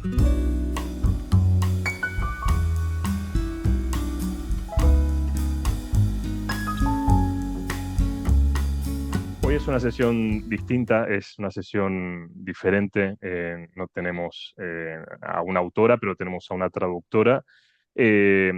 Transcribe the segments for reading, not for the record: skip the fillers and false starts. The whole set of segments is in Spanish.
Hoy es una sesión distinta, es una sesión diferente. No tenemos a una autora, pero tenemos a una traductora, eh,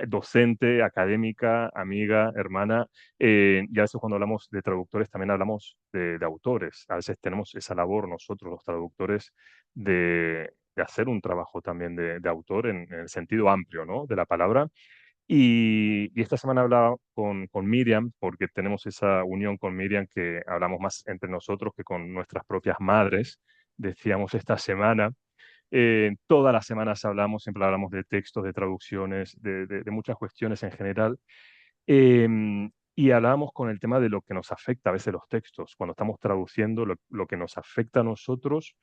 docente, académica, amiga, hermana. Y a veces cuando hablamos de traductores también hablamos de autores. A veces tenemos esa labor nosotros, los traductores, de hacer un trabajo también de autor en el sentido amplio, ¿no?, de la palabra. Y esta semana hablaba con Miriam, porque tenemos esa unión con Miriam que hablamos más entre nosotros que con nuestras propias madres. Decíamos esta semana, todas las semanas hablamos, siempre hablamos de textos, de traducciones, de muchas cuestiones en general. Y hablábamos con el tema de lo que nos afecta a veces los textos, cuando estamos traduciendo, lo que nos afecta a nosotros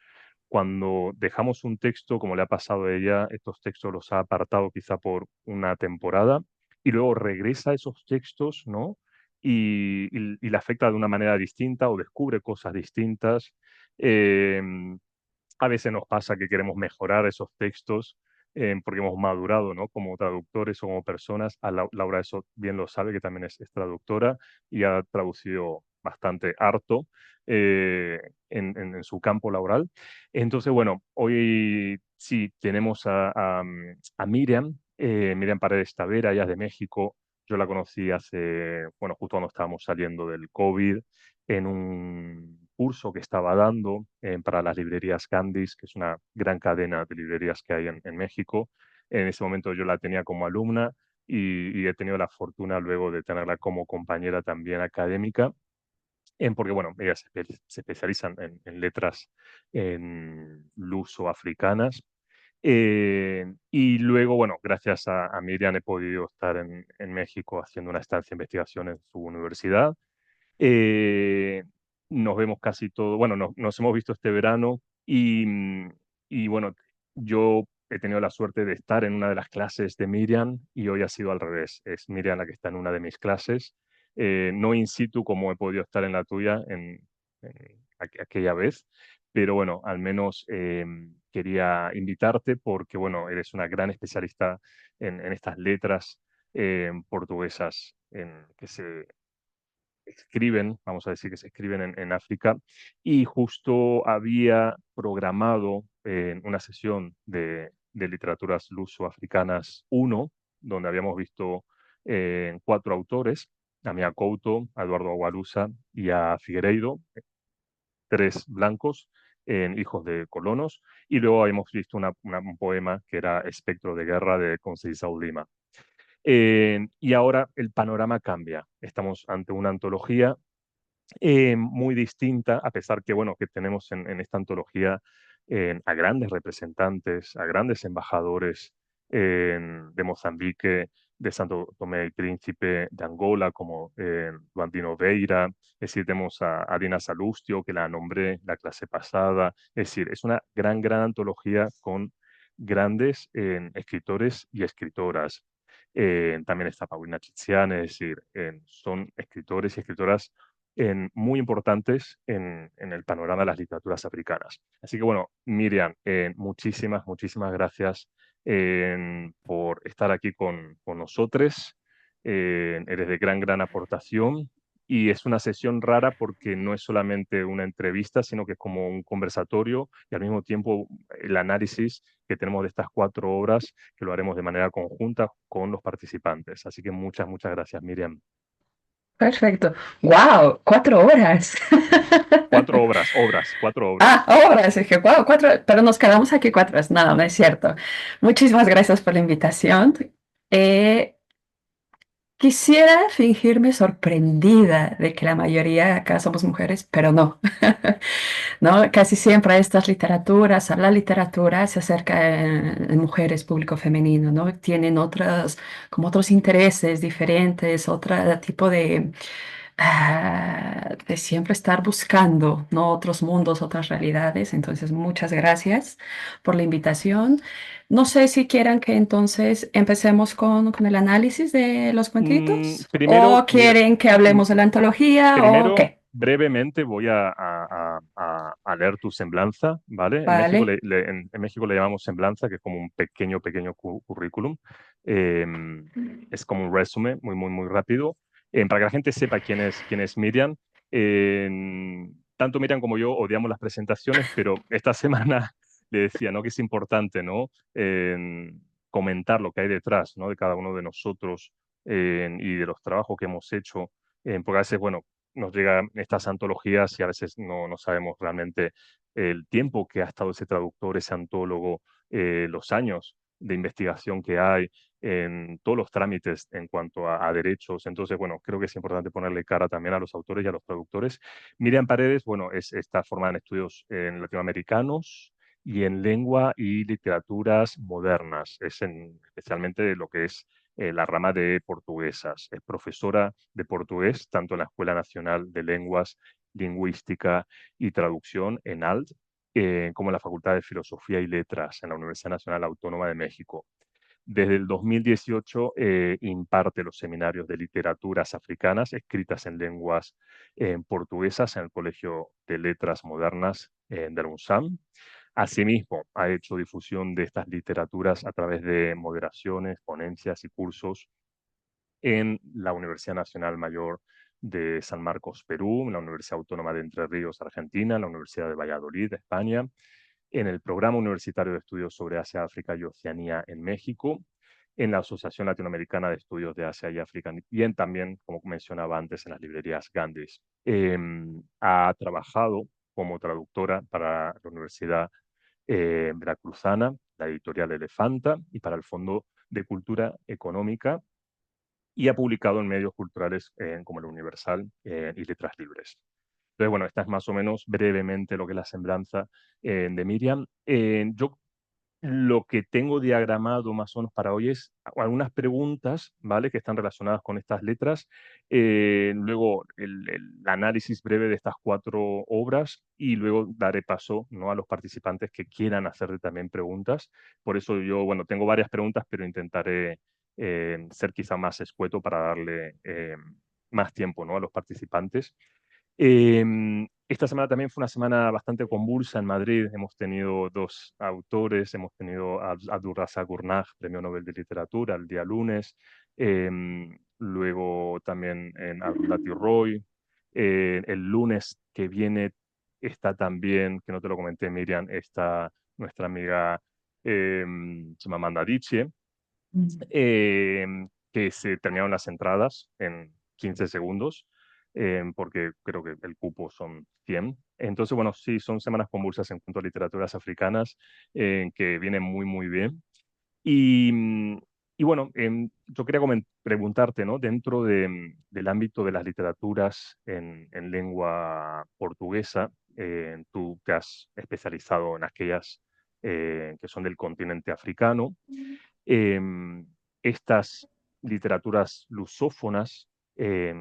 cuando dejamos un texto, como le ha pasado a ella, estos textos los ha apartado quizá por una temporada y luego regresa a esos textos, ¿no? Y le afecta de una manera distinta o descubre cosas distintas. Em, a veces nos pasa que queremos mejorar esos textos, porque hemos madurado, ¿no?, como traductores o como personas. Laura eso bien lo sabe, que también es traductora y ha traducido bastante harto en su campo laboral. Entonces, bueno, hoy sí tenemos a Miriam, Miriam Paredes Tavera. Ella es de México. Yo la conocí hace, bueno, justo cuando estábamos saliendo del COVID, en un curso que estaba dando para las librerías Candice, que es una gran cadena de librerías que hay en México. En ese momento yo la tenía como alumna y he tenido la fortuna luego de tenerla como compañera también académica, porque bueno, ella se especializa en letras en luso-africanas. Y luego, bueno, gracias a Miriam he podido estar en México haciendo una estancia de investigación en su universidad. eh, Nos vemos casi todo, bueno, nos hemos visto este verano y bueno, yo he tenido la suerte de estar en una de las clases de Miriam y hoy ha sido al revés. Es Miriam la que está en una de mis clases, no in situ como he podido estar en la tuya en aquella vez, pero bueno, al menos quería invitarte porque, bueno, eres una gran especialista en estas letras portuguesas que se escriben, vamos a decir que se escriben en África, y justo había programado una sesión de literaturas luso-africanas uno, donde habíamos visto 4 autores, a Mia Couto, a Eduardo Agualusa y a Figueiredo, 3 blancos, hijos de colonos, y luego habíamos visto un poema que era Espectro de guerra de Conceição Lima. Y ahora el panorama cambia. Estamos ante una antología muy distinta, a pesar que, bueno, que tenemos en esta antología a grandes representantes, a grandes embajadores de Mozambique, de Santo Tomé y Príncipe, de Angola, como Duandino Veira. Es decir, tenemos a Dina Salustio, que la nombré la clase pasada. Es decir, es una gran antología con grandes escritores y escritoras. También está Paulina Chiziane. Es decir, son escritores y escritoras muy importantes en el panorama de las literaturas africanas. Así que bueno, Miriam, muchísimas gracias por estar aquí con nosotros. Eres de gran aportación y es una sesión rara porque no es solamente una entrevista, sino que es como un conversatorio y al mismo tiempo el análisis que tenemos de estas 4 obras, que lo haremos de manera conjunta con los participantes. Así que muchas gracias, Miriam. Perfecto. ¡Wow! 4 horas. 4 obras, 4 Ah, obras. horas. Es que, wow, 4, pero nos quedamos aquí 4 horas. No, no es cierto. Muchísimas gracias por la invitación. Eh, Quisiera fingirme sorprendida de que la mayoría acá somos mujeres, pero no. ¿No? Casi siempre a estas literaturas, a la literatura se acerca en mujeres, público femenino, ¿no? Tienen otros, como otros intereses diferentes, otro tipo de siempre estar buscando, ¿no? Otros mundos, otras realidades. Entonces, muchas gracias por la invitación. No sé si quieran que entonces empecemos con el análisis de los cuentitos Primero, o mira, quieren que mm, hablemos de la antología o primero, qué. brevemente voy a leer tu semblanza, ¿vale? En México Vale. en México le llamamos semblanza, que es como un pequeño, pequeño currículum. Eh, es como un resumen muy, muy, muy rápido. Para que la gente sepa quién es Miriam. Eh, Tanto Miriam como yo odiamos las presentaciones, pero esta semana le decía, ¿no? Que es importante, ¿no? Comentar lo que hay detrás, ¿no? De cada uno de nosotros y de los trabajos que hemos hecho, porque a veces, bueno, nos llegan estas antologías y a veces no sabemos realmente el tiempo que ha estado ese traductor, ese antólogo, los años de investigación que hay en todos los trámites en cuanto a derechos. Entonces, bueno, creo que es importante ponerle cara también a los autores y a los traductores. Miriam Paredes, bueno, está formada en estudios latinoamericanos y en lengua y literaturas modernas, especialmente lo que es la rama de portuguesas. Es profesora de portugués tanto en la Escuela Nacional de Lenguas, Lingüística y Traducción en ALT, como en la Facultad de Filosofía y Letras en la Universidad Nacional Autónoma de México. Desde el 2018 imparte los seminarios de literaturas africanas escritas en lenguas portuguesas en el Colegio de Letras Modernas de la UNSAM. Asimismo, ha hecho difusión de estas literaturas a través de moderaciones, ponencias y cursos en la Universidad Nacional Mayor de San Marcos, Perú, en la Universidad Autónoma de Entre Ríos, Argentina, en la Universidad de Valladolid, España, en el Programa Universitario de Estudios sobre Asia, África y Oceanía en México, en la Asociación Latinoamericana de Estudios de Asia y África, y también, como mencionaba antes, en las librerías Gandhis. Ha trabajado como traductora para la Universidad Veracruzana, la editorial Elefanta, y para el Fondo de Cultura Económica, y ha publicado en medios culturales como El Universal y Letras Libres. Entonces, bueno, esta es más o menos brevemente lo que es la semblanza de Miriam. Yo lo que tengo diagramado más o menos para hoy es algunas preguntas, ¿vale? Que están relacionadas con estas letras. Luego el análisis breve de estas cuatro obras y luego daré paso, ¿no? A los participantes que quieran hacerte también preguntas. Por eso yo, bueno, tengo varias preguntas, pero intentaré ser quizá más escueto para darle más tiempo, ¿no? A los participantes. Esta semana también fue una semana bastante convulsa en Madrid. Hemos tenido dos autores, hemos tenido a Abdulrazak Gurnah, Premio Nobel de Literatura, el día lunes, luego también en Arundhati Roy. El lunes que viene está también, que no te lo comenté, Miriam, está nuestra amiga Chimamanda Adichie, que se terminaron las entradas en 15 segundos, porque creo que el cupo son 100. Entonces, bueno, sí, son semanas convulsas en cuanto a literaturas africanas, que vienen muy, muy bien. Y, y bueno, yo quería preguntarte, ¿no? Dentro del ámbito de las literaturas en lengua portuguesa, tú te has especializado en aquellas que son del continente africano. Em, Estas literaturas lusófonas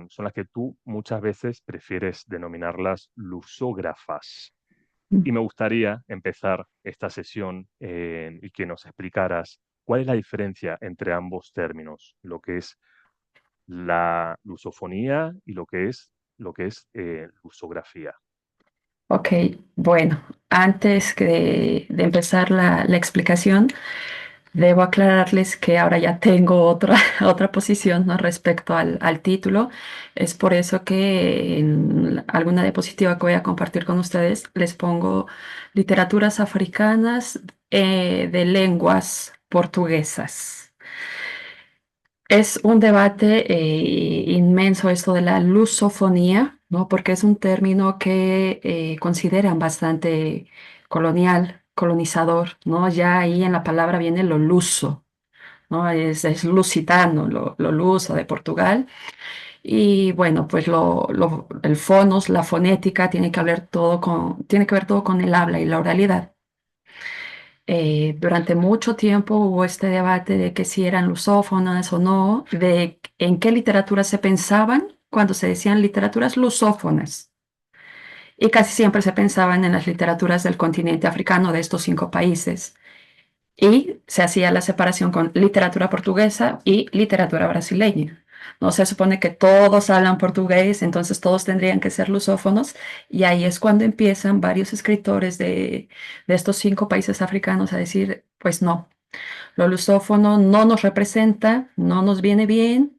son las que tú muchas veces prefieres denominarlas lusógrafas. Y me gustaría empezar esta sesión y que nos explicaras cuál es la diferencia entre ambos términos, lo que es la lusofonía y lo que es lusografía. Ok, bueno, antes de empezar la explicación, debo aclararles que ahora ya tengo otra, otra posición, ¿no? Respecto al título. Es por eso que en alguna diapositiva que voy a compartir con ustedes les pongo literaturas africanas de lenguas portuguesas. Es un debate inmenso esto de la lusofonía, ¿no? Porque es un término que consideran bastante colonial, colonizador, ¿no? Ya ahí en la palabra viene lo luso, ¿no? Es lusitano, lo luso de Portugal. Y bueno, pues el fonos, la fonética, tiene que ver todo con el habla y la oralidad. Durante mucho tiempo hubo este debate de que si eran lusófonas o no, de en qué literatura se pensaban cuando se decían literaturas lusófonas. Y casi siempre se pensaban en las literaturas del continente africano de estos 5 países. Y se hacía la separación con literatura portuguesa y literatura brasileña. No se supone que todos hablan portugués, entonces todos tendrían que ser lusófonos, y ahí es cuando empiezan varios escritores de estos 5 países africanos a decir, pues no, lo lusófono no nos representa, no nos viene bien,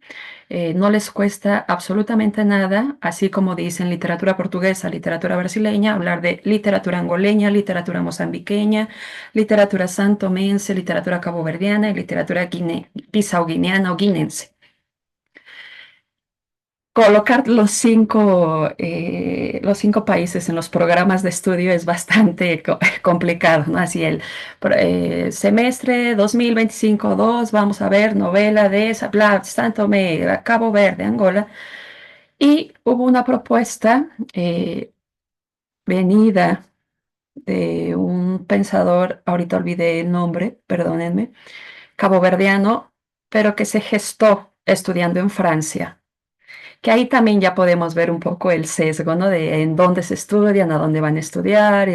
no les cuesta absolutamente nada, así como dicen literatura portuguesa, literatura brasileña, hablar de literatura angoleña, literatura mozambiqueña, literatura santomense, literatura caboverdiana y literatura bisauguineana o guinense. Colocar los cinco países en los programas de estudio es bastante complicado, ¿no? Así semestre 2025-2, vamos a ver novela de esa, bla, Santo Tomé, Cabo Verde, Angola. Y hubo una propuesta venida de un pensador, ahorita olvidé el nombre, perdónenme, caboverdiano, pero que se gestó estudiando en Francia. Que ahí también ya podemos ver un poco el sesgo, ¿no? De en dónde se estudian, a dónde van a estudiar,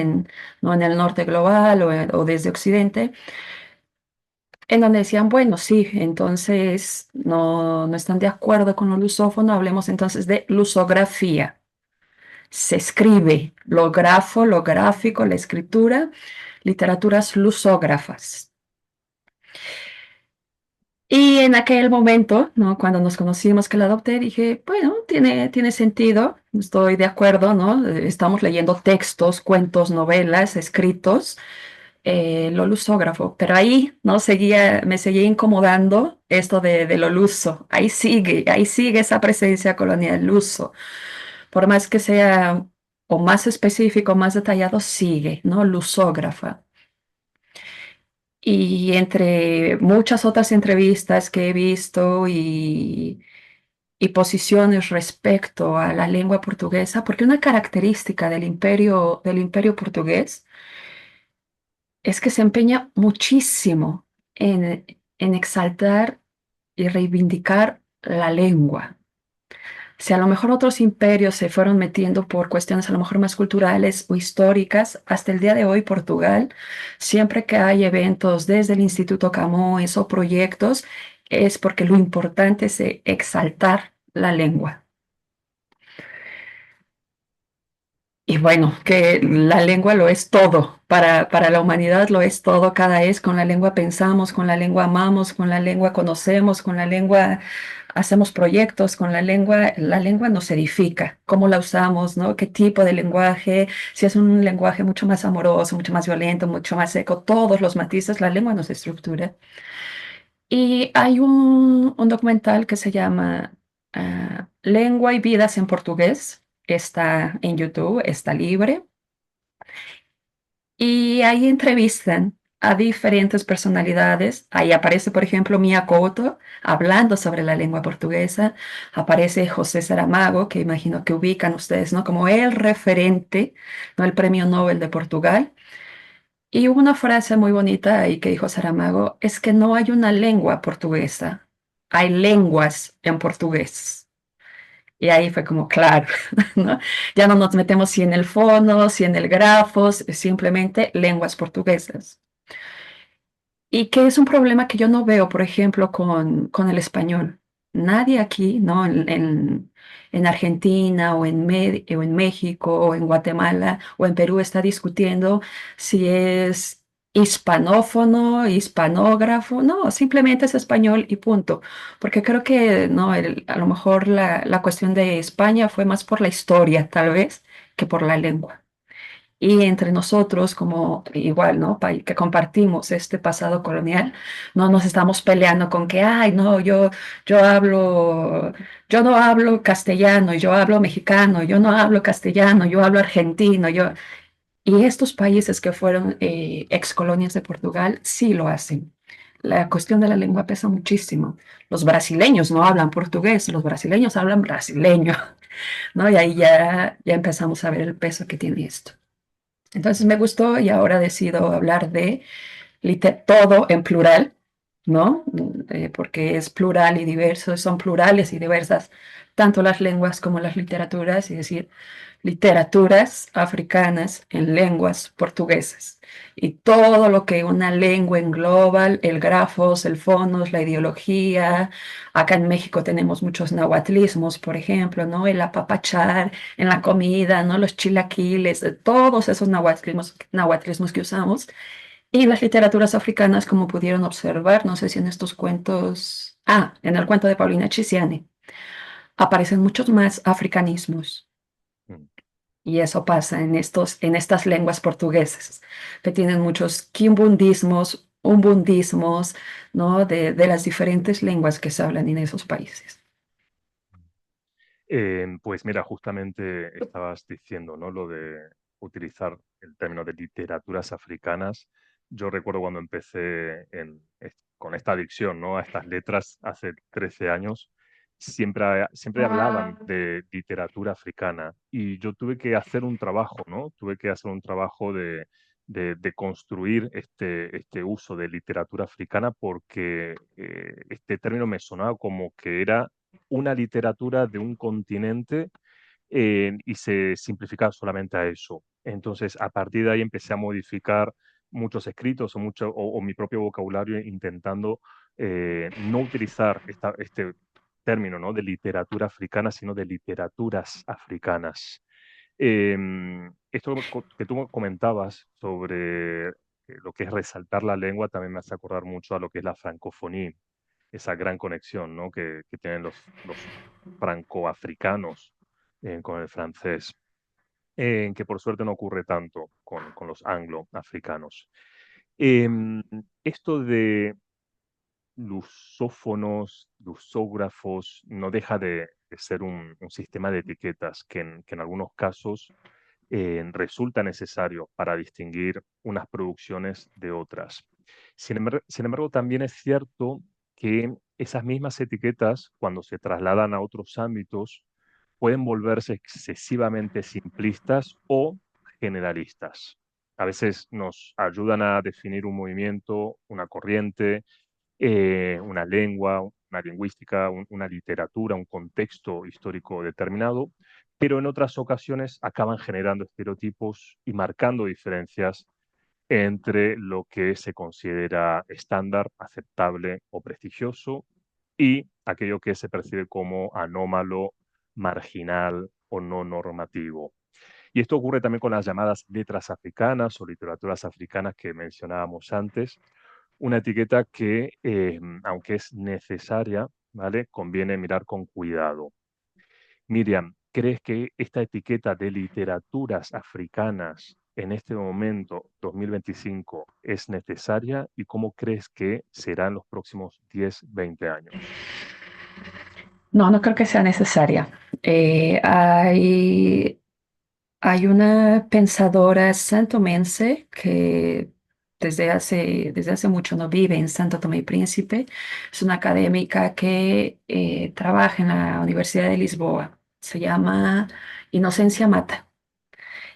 no en el norte global o desde Occidente, en donde decían, bueno, sí, entonces no están de acuerdo con lo lusófono, hablemos entonces de lusografía. Se escribe lo grafo, lo gráfico, la escritura, literaturas lusógrafas. Y en aquel momento, ¿no? Cuando nos conocimos que la adopté, dije, bueno, tiene sentido, estoy de acuerdo, ¿no? Estamos leyendo textos, cuentos, novelas, escritos, lo lusógrafo, pero ahí, ¿no? Me seguía incomodando esto de lo luso. Ahí sigue esa presencia colonial luso. Por más que sea o más específico, más detallado, sigue, ¿no? Lusógrafa. Y entre muchas otras entrevistas que he visto y posiciones respecto a la lengua portuguesa, porque una característica del imperio portugués es que se empeña muchísimo en exaltar y reivindicar la lengua. Si a lo mejor otros imperios se fueron metiendo por cuestiones a lo mejor más culturales o históricas, hasta el día de hoy Portugal, siempre que hay eventos desde el Instituto Camões o proyectos, es porque lo importante es exaltar la lengua. Y bueno, que la lengua lo es todo, para la humanidad lo es todo, cada vez con la lengua pensamos, con la lengua amamos, con la lengua conocemos, con la lengua hacemos proyectos, con la lengua nos edifica, cómo la usamos, ¿no? ¿Qué tipo de lenguaje? Si es un lenguaje mucho más amoroso, mucho más violento, mucho más seco, todos los matices, la lengua nos estructura. Y hay un documental que se llama Lengua y vidas en portugués. Está en YouTube, está libre. Y ahí entrevistan a diferentes personalidades. Ahí aparece, por ejemplo, Mia Couto hablando sobre la lengua portuguesa. Aparece José Saramago, que imagino que ubican ustedes, ¿no? Como el referente, ¿no? El Premio Nobel de Portugal. Y hubo una frase muy bonita ahí que dijo Saramago, es que no hay una lengua portuguesa, hay lenguas en portugués. Y ahí fue como, claro, ¿no? Ya no nos metemos si en el fono, si en el grafos, simplemente lenguas portuguesas. Y que es un problema que yo no veo, por ejemplo, con el español. Nadie aquí, ¿no? En Argentina o en México o en Guatemala o en Perú está discutiendo si es hispanófono, hispanógrafo. No, simplemente es español y punto. Porque creo que, ¿no? A lo mejor la cuestión de España fue más por la historia, tal vez, que por la lengua. Y entre nosotros, como igual, ¿no? Que compartimos este pasado colonial, no nos estamos peleando con que, ay, no, yo hablo, yo no hablo castellano, yo hablo mexicano, yo no hablo castellano, yo hablo argentino, yo. Y estos países que fueron ex colonias de Portugal sí lo hacen. La cuestión de la lengua pesa muchísimo. Los brasileños no hablan portugués, los brasileños hablan brasileño, ¿no? Y ahí ya empezamos a ver el peso que tiene esto. Entonces me gustó y ahora decido hablar de todo en plural, ¿no? Porque es plural y diverso, son plurales y diversas tanto las lenguas como las literaturas, y decir, literaturas africanas en lenguas portuguesas. Y todo lo que una lengua engloba, el grafos, el fonos, la ideología. Acá en México tenemos muchos nahuatlismos, por ejemplo, ¿no? El apapachar en la comida, ¿no? Los chilaquiles, todos esos nahuatlismos que usamos. Y las literaturas africanas, como pudieron observar, no sé si en estos cuentos, en el cuento de Paulina Chisiani, aparecen muchos más africanismos. Mm. Y eso pasa en estas lenguas portuguesas, que tienen muchos quimbundismos, umbundismos, ¿no? De las diferentes lenguas que se hablan en esos países. Pues mira, justamente estabas diciendo, ¿no? Lo de utilizar el término de literaturas africanas. Yo recuerdo cuando empecé con esta adicción, ¿no? A estas letras hace 13 años, siempre hablaban de literatura africana y yo tuve que hacer un trabajo, ¿no? Tuve que hacer un trabajo de construir este uso de literatura africana porque este término me sonaba como que era una literatura de un continente y se simplificaba solamente a eso. Entonces, a partir de ahí empecé a modificar muchos escritos o mi propio vocabulario intentando no utilizar este término, ¿no? De literatura africana, sino de literaturas africanas. Esto que tú comentabas sobre lo que es resaltar la lengua también me hace acordar mucho a lo que es la francofonía, esa gran conexión, ¿no? Que tienen los francoafricanos con el francés, que por suerte no ocurre tanto con los angloafricanos. Esto de lusógrafos, no deja de ser un sistema de etiquetas que en algunos casos resulta necesario para distinguir unas producciones de otras. Sin embargo, también es cierto que esas mismas etiquetas, cuando se trasladan a otros ámbitos, pueden volverse excesivamente simplistas o generalistas. A veces nos ayudan a definir un movimiento, una corriente, una lengua, una lingüística, una literatura, un contexto histórico determinado, pero en otras ocasiones acaban generando estereotipos y marcando diferencias entre lo que se considera estándar, aceptable o prestigioso y aquello que se percibe como anómalo, marginal o no normativo. Y esto ocurre también con las llamadas letras africanas o literaturas africanas que mencionábamos antes, una etiqueta que, aunque es necesaria, ¿vale? Conviene mirar con cuidado. Miriam, ¿crees que esta etiqueta de literaturas africanas en este momento, 2025, es necesaria y cómo crees que será en los próximos 10, 20 años? No, no creo que sea necesaria. Hay una pensadora santomense que desde hace mucho no vive en Santo Tomé y Príncipe. Es una académica que trabaja en la Universidad de Lisboa. Se llama Inocencia Mata.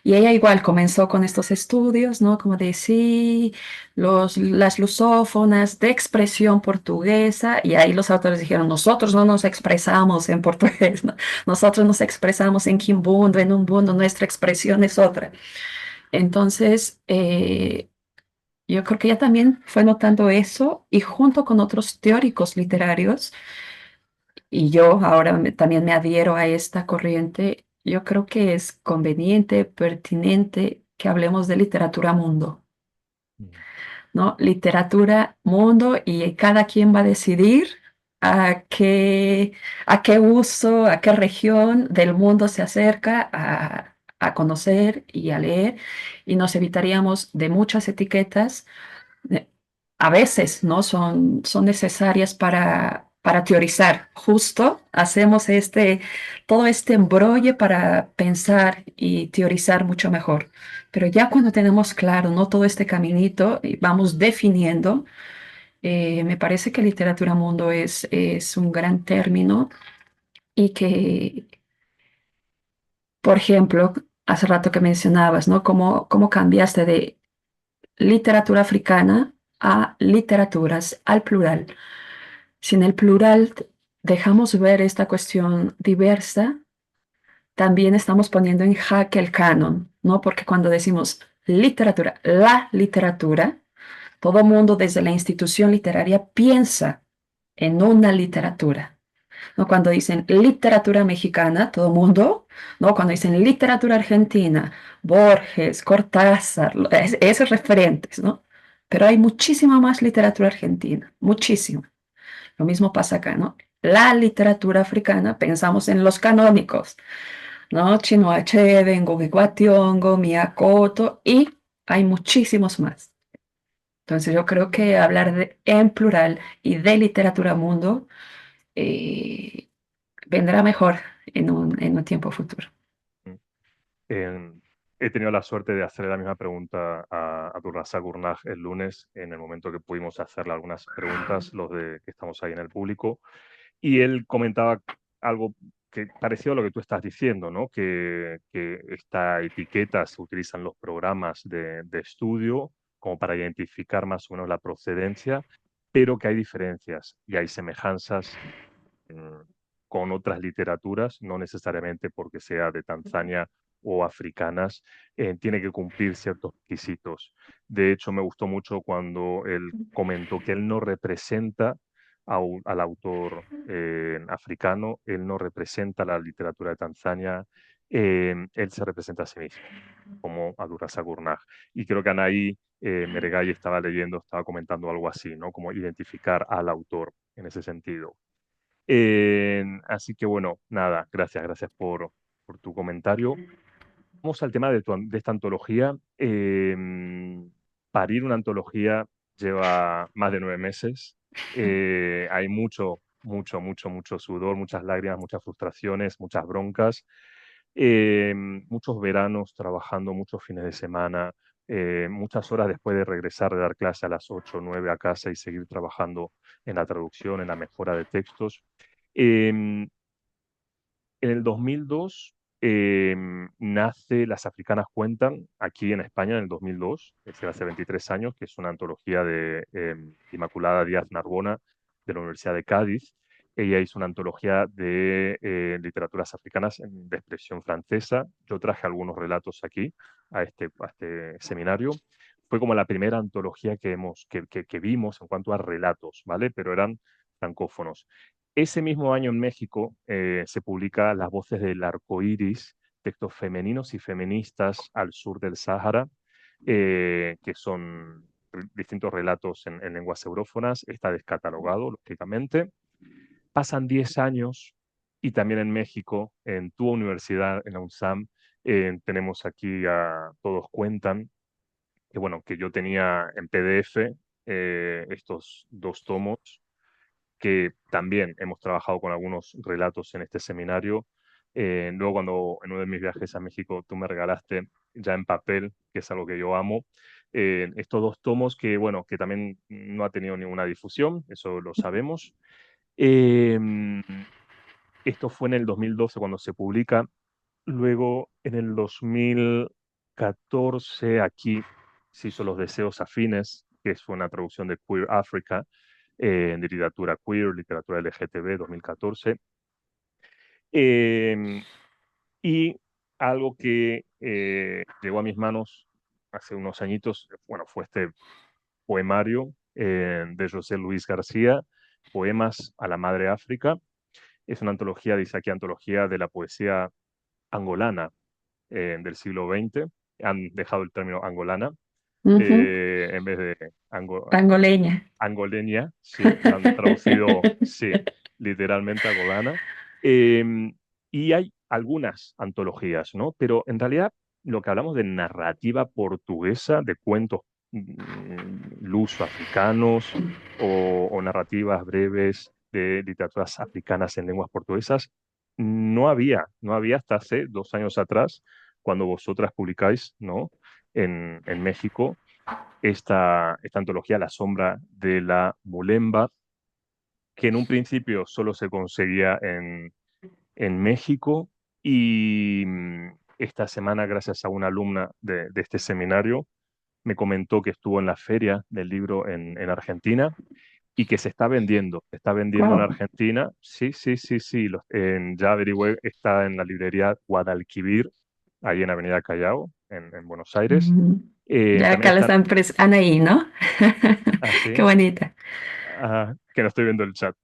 Y ella igual comenzó con estos estudios, ¿no? Como de sí, las lusófonas de expresión portuguesa, y ahí los autores dijeron, nosotros no nos expresamos en portugués, ¿no? Nosotros nos expresamos en quimbundo, en umbundo, nuestra expresión es otra. Entonces, yo creo que ella también fue notando eso y junto con otros teóricos literarios, y yo ahora también me adhiero a esta corriente, yo creo que es conveniente, pertinente que hablemos de literatura mundo, Mm. ¿no? Literatura mundo y cada quien va a decidir a a qué uso, a qué región del mundo se acerca a conocer y a leer y nos evitaríamos de muchas etiquetas eh, a veces, ¿no? Son necesarias para teorizar. Justo hacemos todo este embrolle para pensar y teorizar mucho mejor. Pero ya cuando tenemos claro, ¿no? Todo este caminito y vamos definiendo, me parece que literatura mundo es un gran término y que, por ejemplo, hace rato que mencionabas, ¿no? Cómo cambiaste de literatura africana a literaturas, al plural. Si en el plural dejamos ver esta cuestión diversa, también estamos poniendo en jaque el canon, ¿no? Porque cuando decimos literatura, la literatura, todo mundo desde la institución literaria piensa en una literatura, ¿no? Cuando dicen literatura mexicana, todo mundo, ¿no? Cuando dicen literatura argentina, Borges, Cortázar, esos referentes, ¿no? Pero hay muchísima más literatura argentina, muchísima. Lo mismo pasa acá, ¿no? La literatura africana, pensamos en los canónicos, ¿no? Chinua Achebe, Ngugi wa Thiong'o, Mia Couto, y hay muchísimos más. Entonces yo creo que hablar en plural y de literatura mundo eh, vendrá mejor en un tiempo futuro. Mm. He tenido la suerte de hacerle la misma pregunta a Abdulrazak Gurnah el lunes, en el momento que pudimos hacerle algunas preguntas, los de que estamos ahí en el público, y él comentaba algo que pareció a lo que tú estás diciendo, ¿no? Que esta etiqueta se utiliza en los programas de estudio como para identificar más o menos la procedencia, pero que hay diferencias y hay semejanzas mm, con otras literaturas, no necesariamente porque sea de Tanzania o africanas, tiene que cumplir ciertos requisitos. De hecho, me gustó mucho cuando él comentó que él no representa al autor africano, él no representa la literatura de Tanzania, él se representa a sí mismo, como Abdulrazak Gurnah. Y creo que Anaí Meregali estaba leyendo, estaba comentando algo así, ¿no? Como identificar al autor en ese sentido. Así que bueno, nada, gracias por tu comentario. Vamos al tema de esta antología. Parir una antología lleva más de 9 meses. Hay mucho sudor, muchas lágrimas, muchas frustraciones, muchas broncas. Muchos veranos trabajando, muchos fines de semana, muchas horas después de regresar de dar clase a las 8 o 9 a casa y seguir trabajando en la traducción, en la mejora de textos. Em, en el 2002 nace Las Africanas Cuentan, aquí en España en el 2002, es decir, hace 23 años, que es una antología de Inmaculada Díaz Narbona de la Universidad de Cádiz. Ella hizo una antología de literaturas africanas de expresión francesa. Yo traje algunos relatos aquí a este seminario. Fue como la primera antología que vimos en cuanto a relatos, ¿vale? Pero eran francófonos. Ese mismo año en México se publica Las voces del arco iris, textos femeninos y feministas al sur del Sáhara, que son distintos relatos en lenguas eurófonas. Está descatalogado, lógicamente. Pasan 10 años y también en México, en tu universidad, en la UNSAM, tenemos aquí a Todos Cuentan, que bueno, que yo tenía en PDF estos 2 tomos que también hemos trabajado con algunos relatos en este seminario. Luego, cuando en uno de mis viajes a México tú me regalaste ya en papel, que es algo que yo amo, estos 2 tomos que, bueno, que también no ha tenido ninguna difusión, eso lo sabemos. Eh, Esto fue en el 2012 cuando se publica. Luego, en el 2014, aquí se hizo Los deseos afines, que es una traducción de Queer Africa, de literatura queer, literatura LGTB, 2014. Eh, y algo que llegó a mis manos hace unos añitos, bueno, fue este poemario de José Luis García, Poemas a la Madre África. Es una antología, dice aquí, antología de la poesía angolana del siglo XX. Han dejado el término angolana Ujú. en vez de Angoleña. angoleña, sí, la han traducido, sí, literalmente angolana. Em, y hay algunas antologías, ¿no? Pero en realidad lo que hablamos de narrativa portuguesa, de cuentos luso-africanos o narrativas breves de literaturas africanas en lenguas portuguesas, no había hasta hace 2 años atrás, cuando vosotras publicáis, ¿no? En México esta antología, La sombra de la Mulemba, que en un principio solo se conseguía en México y esta semana, gracias a una alumna de este seminario, me comentó que estuvo en la feria del libro en Argentina y que se está vendiendo en Wow. Argentina. Sí, sí, sí, sí, ya averigüé, está en la librería Guadalquivir, ahí en Avenida Callao, en Buenos Aires. Mm. Ya También acá la está, están Anaí, ¿no? Qué así, bonita. que no estoy viendo el chat.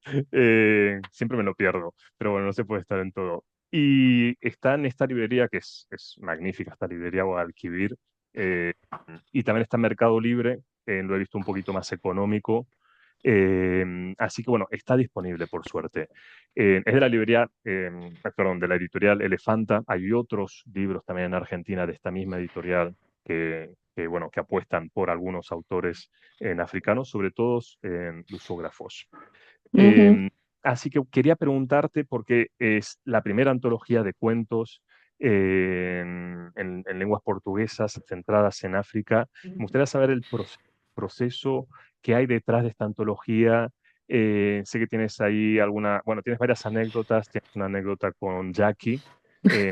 Siempre me lo pierdo, pero bueno, no se puede estar en todo. Y está en esta librería que es magnífica, esta librería Guadalquivir. eh, y también está en Mercado Libre, lo he visto un poquito más económico. Así que bueno, está disponible por suerte. Es de la librería, perdón, de la editorial Elefanta. Hay otros libros también en Argentina de esta misma editorial bueno, que apuestan por algunos autores en africanos, sobre todo en lusógrafos. Ujú, Eh, Así que quería preguntarte, porque es la primera antología de cuentos en lenguas portuguesas centradas en África. Me gustaría saber el proceso que hay detrás de esta antología. Sé que tienes ahí bueno, tienes varias anécdotas. Tienes una anécdota con Jackie,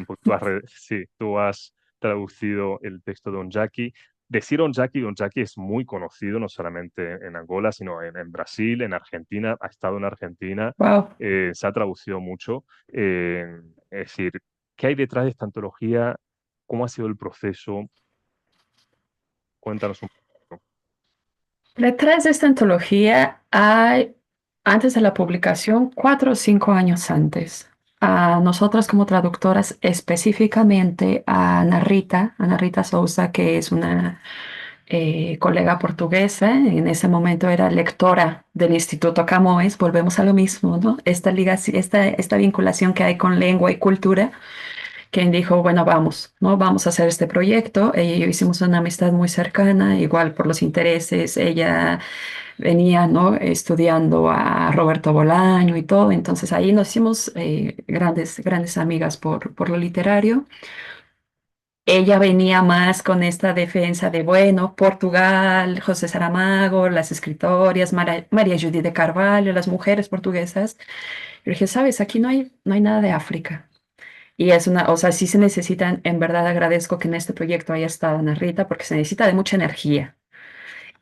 porque sí, tú has traducido el texto de Don Jackie. Decir Don Jackie es muy conocido, no solamente en Angola, sino en Brasil, en Argentina, ha estado en Argentina, wow. se ha traducido mucho. eh, es decir, ¿qué hay detrás de esta antología? ¿Cómo ha sido el proceso? Cuéntanos un poco. Detrás de esta antología hay, antes de la publicación, 4 o 5 años antes, a nosotras como traductoras, específicamente a Ana Rita Souza, que es una colega portuguesa, en ese momento era lectora del Instituto Camões, volvemos a lo mismo, ¿no? Esta vinculación que hay con lengua y cultura, quien dijo, bueno, vamos, ¿no? Vamos a hacer este proyecto. Ella y yo hicimos una amistad muy cercana, igual por los intereses. Ella venía, ¿no? Estudiando a Roberto Bolaño y todo, entonces ahí nos hicimos grandes amigas por lo literario. Ella venía más con esta defensa de, bueno, Portugal, José Saramago, las escritoras, María Judith de Carvalho, las mujeres portuguesas. Yo dije, sabes, aquí no hay nada de África. Y es o sea, sí se necesitan, en verdad agradezco que en este proyecto haya estado Ana Rita, porque se necesita de mucha energía.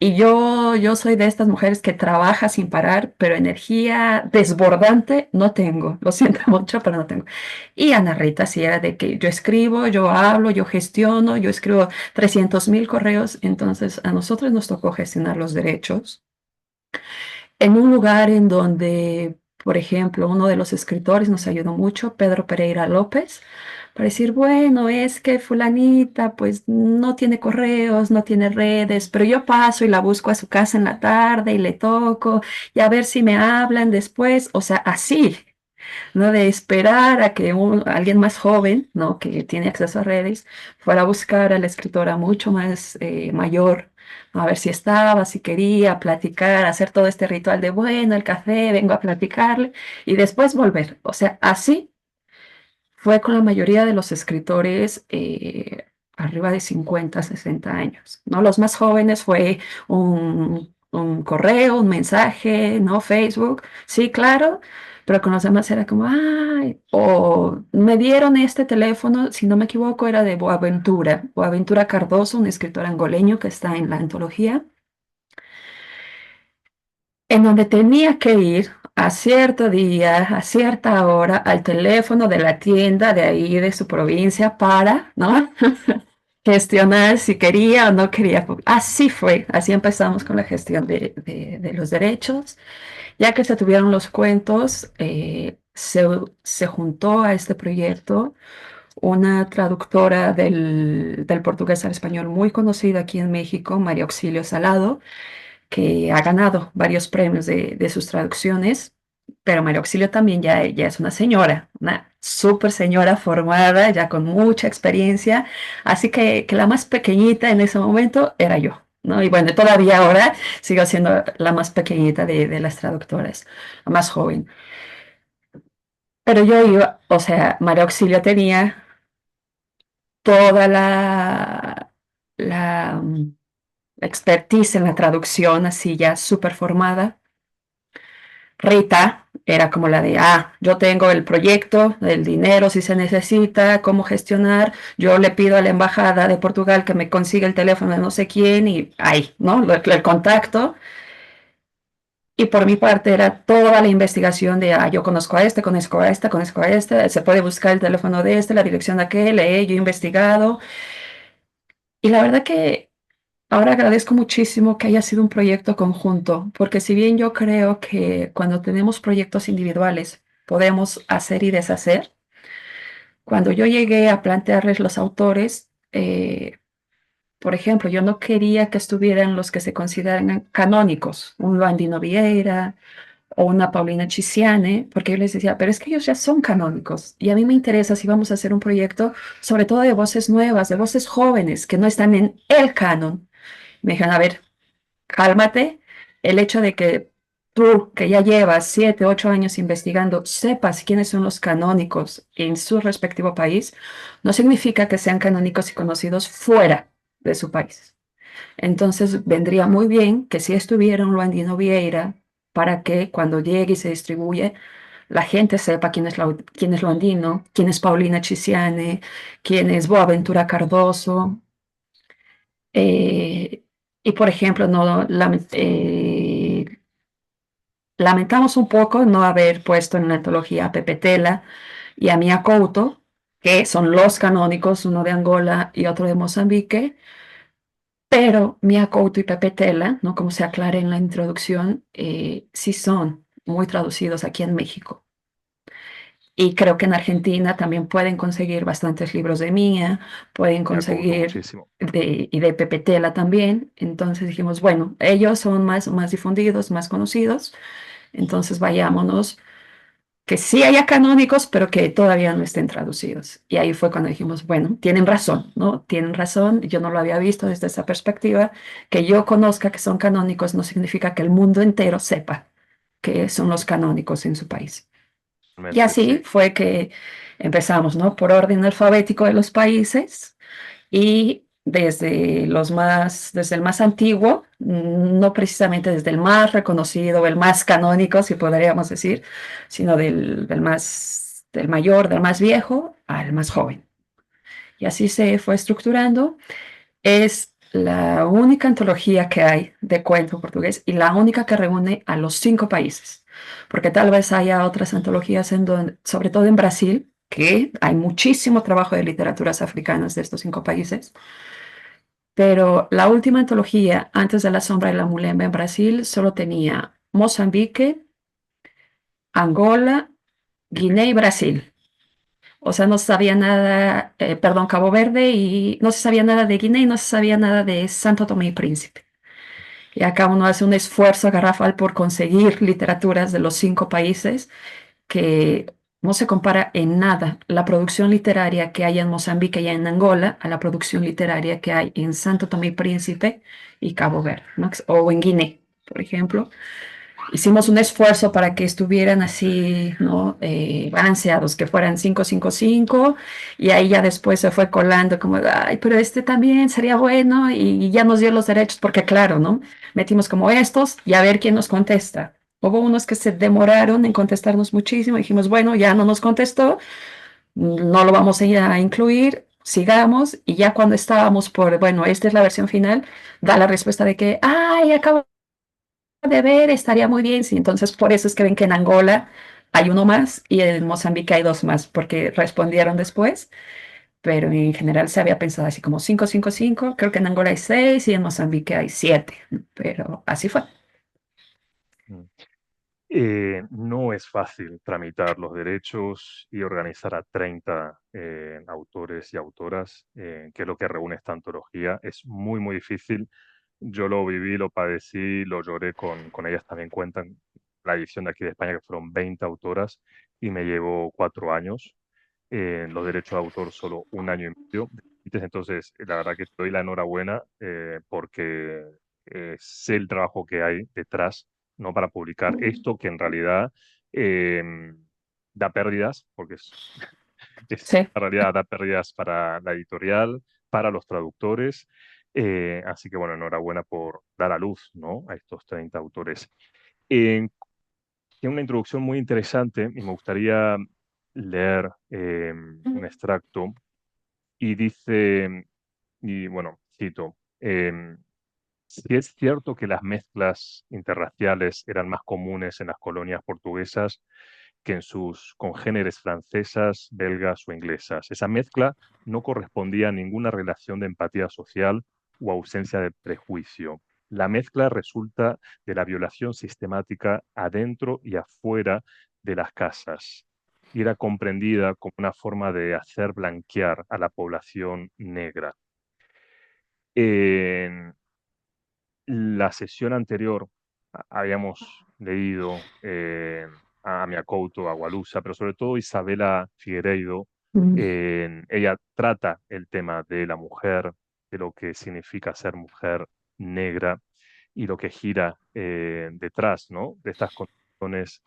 Y yo soy de estas mujeres que trabaja sin parar, pero energía desbordante no tengo. Lo siento mucho, pero no tengo. Y Ana Rita sí era de que yo escribo, yo hablo, yo gestiono, yo escribo 300.000 correos. Entonces a nosotros nos tocó gestionar los derechos en un lugar en donde, por ejemplo, uno de los escritores nos ayudó mucho, Pedro Pereira López, para decir, bueno, es que fulanita pues no tiene correos, no tiene redes, pero yo paso y la busco a su casa en la tarde y le toco y a ver si me hablan después, o sea, así. ¿No? De esperar a que alguien más joven, ¿no? Que tiene acceso a redes, fuera a buscar a la escritora mucho más mayor, ¿no? A ver si estaba, si quería platicar, hacer todo este ritual de, bueno, el café, vengo a platicarle y después volver. O sea, así fue con la mayoría de los escritores arriba de 50, 60 años, ¿no? Los más jóvenes fue un correo, un mensaje, ¿no? Facebook, sí, claro, pero con los demás era como, ay, o me dieron este teléfono, si no me equivoco, era de Boaventura Cardoso, un escritor angoleño que está en la antología en donde tenía que ir a cierto día, a cierta hora, al teléfono de la tienda de ahí, de su provincia, para, ¿no? Gestionar si quería o no quería. Así fue, así empezamos con la gestión de los derechos. Ya que se tuvieron los cuentos, se juntó a este proyecto una traductora del portugués al español muy conocida aquí en México, María Auxilio Salado, que ha ganado varios premios de sus traducciones, pero María Auxilio también ya es una súper señora formada, ya con mucha experiencia, así que la más pequeñita en ese momento era yo. ¿No? Y bueno, todavía ahora sigo siendo la más pequeñita de las traductoras, la más joven. Pero yo iba, o sea, María Auxilio tenía toda la expertise en la traducción, así ya súper formada. Rita era como la de, yo tengo el proyecto, el dinero si se necesita, cómo gestionar, yo le pido a la embajada de Portugal que me consiga el teléfono de no sé quién y ahí, ¿no? El contacto. Y por mi parte era toda la investigación de, yo conozco a este, conozco a esta, conozco a este, se puede buscar el teléfono de este, la dirección de aquel, yo he investigado. Y la verdad que ahora agradezco muchísimo que haya sido un proyecto conjunto, porque si bien yo creo que cuando tenemos proyectos individuales podemos hacer y deshacer, cuando yo llegué a plantearles los autores, por ejemplo, yo no quería que estuvieran los que se consideran canónicos, un Luandino Vieira o una Paulina Chisiane, porque yo les decía, pero es que ellos ya son canónicos y a mí me interesa si vamos a hacer un proyecto, sobre todo de voces nuevas, de voces jóvenes que no están en el canon. Me dijeron, a ver, cálmate, el hecho de que tú, que ya llevas 7, 8 años investigando, sepas quiénes son los canónicos en su respectivo país, no significa que sean canónicos y conocidos fuera de su país. Entonces, vendría muy bien que si estuviera un Luandino Vieira, para que cuando llegue y se distribuye, la gente sepa quién es Luandino, quién es Paulina Chisiane, quién es Boaventura Cardoso, eh, y por ejemplo, no, lamentamos un poco no haber puesto en la antología a Pepe Tela y a Mia Couto, que son los canónicos, uno de Angola y otro de Mozambique, pero Mia Couto y Pepe Tela, ¿no? Como se aclara en la introducción, sí son muy traducidos aquí en México. Y creo que en Argentina también pueden conseguir bastantes libros de Mía, pueden Me acuerdo conseguir muchísimo. y de Pepe Tela también. Entonces dijimos, bueno, ellos son más difundidos, más conocidos. Entonces vayámonos, que sí haya canónicos, pero que todavía no estén traducidos. Y ahí fue cuando dijimos, bueno, tienen razón, ¿no? Tienen razón, yo no lo había visto desde esa perspectiva. Que yo conozca que son canónicos no significa que el mundo entero sepa que son los canónicos en su país. Y Realmente, así sí. fue que empezamos, ¿no? Por orden alfabético de los países y desde el más antiguo, no precisamente desde el más reconocido, el más canónico, si podríamos decir, sino del mayor, del más viejo al más joven. Y así se fue estructurando. Es la única antología que hay de cuento portugués y la única que reúne a los 5 países, porque tal vez haya otras antologías sobre todo en Brasil, que hay muchísimo trabajo de literaturas africanas de estos 5 países, pero la última antología antes de La Sombra de la Mulemba en Brasil solo tenía Mozambique, Angola, Guinea y Brasil. O sea, no se sabía nada, perdón, Cabo Verde y no se sabía nada de Guinea y no se sabía nada de Santo Tomé y Príncipe. Y acá uno hace un esfuerzo garrafal por conseguir literaturas de los 5 países que no se compara en nada la producción literaria que hay en Mozambique y en Angola a la producción literaria que hay en Santo Tomé y Príncipe y Cabo Verde, ¿no? O en Guinea, por ejemplo. Hicimos un esfuerzo para que estuvieran así, ¿no? Balanceados, que fueran 5-5-5, y ahí ya después se fue colando como, ay, pero este también sería bueno, y ya nos dio los derechos, porque claro, ¿no? Metimos como estos y a ver quién nos contesta. Hubo unos que se demoraron en contestarnos muchísimo, dijimos, bueno, ya no nos contestó, no lo vamos a ir a incluir, sigamos, y ya cuando estábamos por, bueno, esta es la versión final, da la respuesta de que, ay, acabo de ver, estaría muy bien. Sí, entonces por eso es que ven que en Angola hay uno más y en Mozambique hay dos más, porque respondieron después, pero en general se había pensado así como 5-5-5. Creo que en Angola hay 6 y en Mozambique hay 7, pero así fue. Mm. No es fácil tramitar los derechos y organizar a 30 autores y autoras, que es lo que reúne esta antología. Es muy, muy difícil. Yo lo viví, lo padecí, lo lloré con ellas también cuentan la edición de aquí de España, que fueron 20 autoras y me llevó 4 años. Los derechos de autor solo un año y medio. Entonces, la verdad que te doy la enhorabuena porque sé el trabajo que hay detrás, ¿no? Para publicar esto que en realidad eh, da pérdidas, porque Sí. en realidad da pérdidas para la editorial, para los traductores. Así que bueno, enhorabuena por dar a luz, ¿no? A estos 30 autores. Eh, Tiene una introducción muy interesante y me gustaría leer un extracto y dice, y bueno, cito, Sí es cierto que las mezclas interraciales eran más comunes en las colonias portuguesas que en sus congéneres francesas, belgas o inglesas. Esa mezcla no correspondía a ninguna relación de empatía social o ausencia de prejuicio. La mezcla resulta de la violación sistemática adentro y afuera de las casas y era comprendida como una forma de hacer blanquear a la población negra. En la sesión anterior habíamos leído a Miacouto, a Gualusa, pero sobre todo Isabela Figueiredo. Mm, Ella trata el tema de la mujer, de lo que significa ser mujer negra y lo que gira detrás, ¿no? De estas condiciones.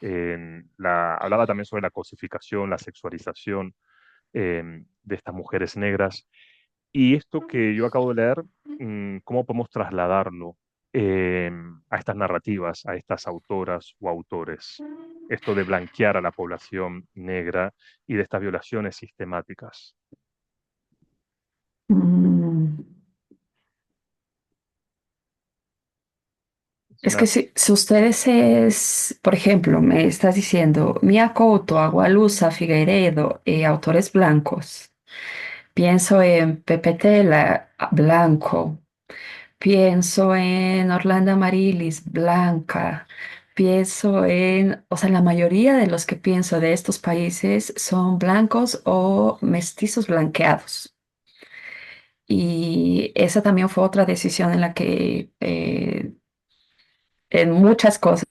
Hablaba también sobre la cosificación, la sexualización de estas mujeres negras. Y esto que yo acabo de leer, ¿cómo podemos trasladarlo a estas narrativas, a estas autoras o autores? Esto de blanquear a la población negra y de estas violaciones sistemáticas. mm. Es Es una, que si ustedes es, por ejemplo, me estás diciendo Mia Couto, Agualusa, Figueiredo, autores blancos. Pienso en Pepe Tela, blanco. Pienso en Orlando Marilis, blanca. Pienso en, o sea, la mayoría de los que pienso de estos países son blancos o mestizos blanqueados. Y esa también fue otra decisión en la que en muchas cosas,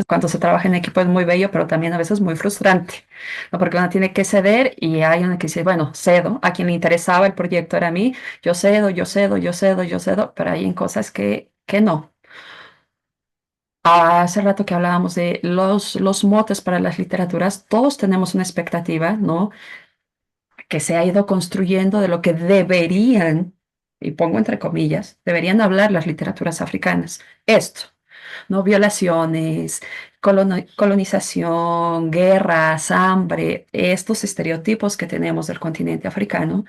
cuando se trabaja en equipo es muy bello, pero también a veces muy frustrante, ¿no? Porque uno tiene que ceder y hay uno que dice, bueno, cedo, a quien le interesaba el proyecto era a mí, yo cedo, yo cedo, yo cedo, yo cedo, pero hay en cosas que no. Hace rato que hablábamos de los motes para las literaturas, todos tenemos una expectativa, ¿no? Que se ha ido construyendo de lo que deberían, y pongo entre comillas, deberían hablar las literaturas africanas. Esto, ¿no? Violaciones, colonización, guerras, hambre, estos estereotipos que tenemos del continente africano.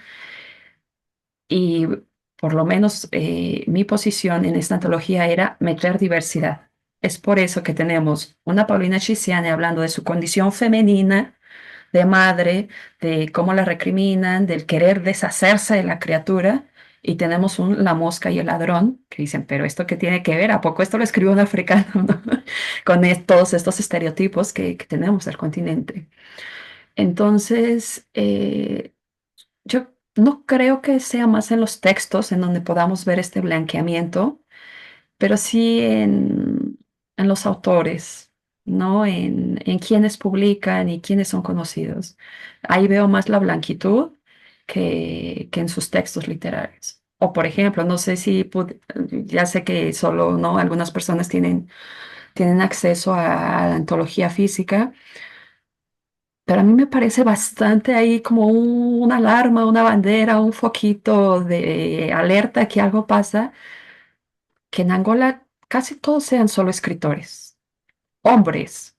Y por lo menos mi posición en esta antología era meter diversidad. Es por eso que tenemos una Paulina Chisiane hablando de su condición femenina, de madre, de cómo la recriminan, del querer deshacerse de la criatura. Y tenemos La Mosca y el Ladrón, que dicen, pero ¿esto qué tiene que ver? ¿A poco esto lo escribió un africano, ¿no? Con todos estos estereotipos que tenemos del continente. Entonces, yo no creo que sea más en los textos en donde podamos ver este blanqueamiento, pero sí en los autores, ¿no? En quienes publican y quienes son conocidos. Ahí veo más la blanquitud que en sus textos literarios. O por ejemplo, no sé si, ya sé que solo, ¿no? Algunas personas tienen acceso a la antología física, pero a mí me parece bastante ahí como una alarma, una bandera, un foquito de alerta que algo pasa, que en Angola casi todos sean solo escritores, hombres.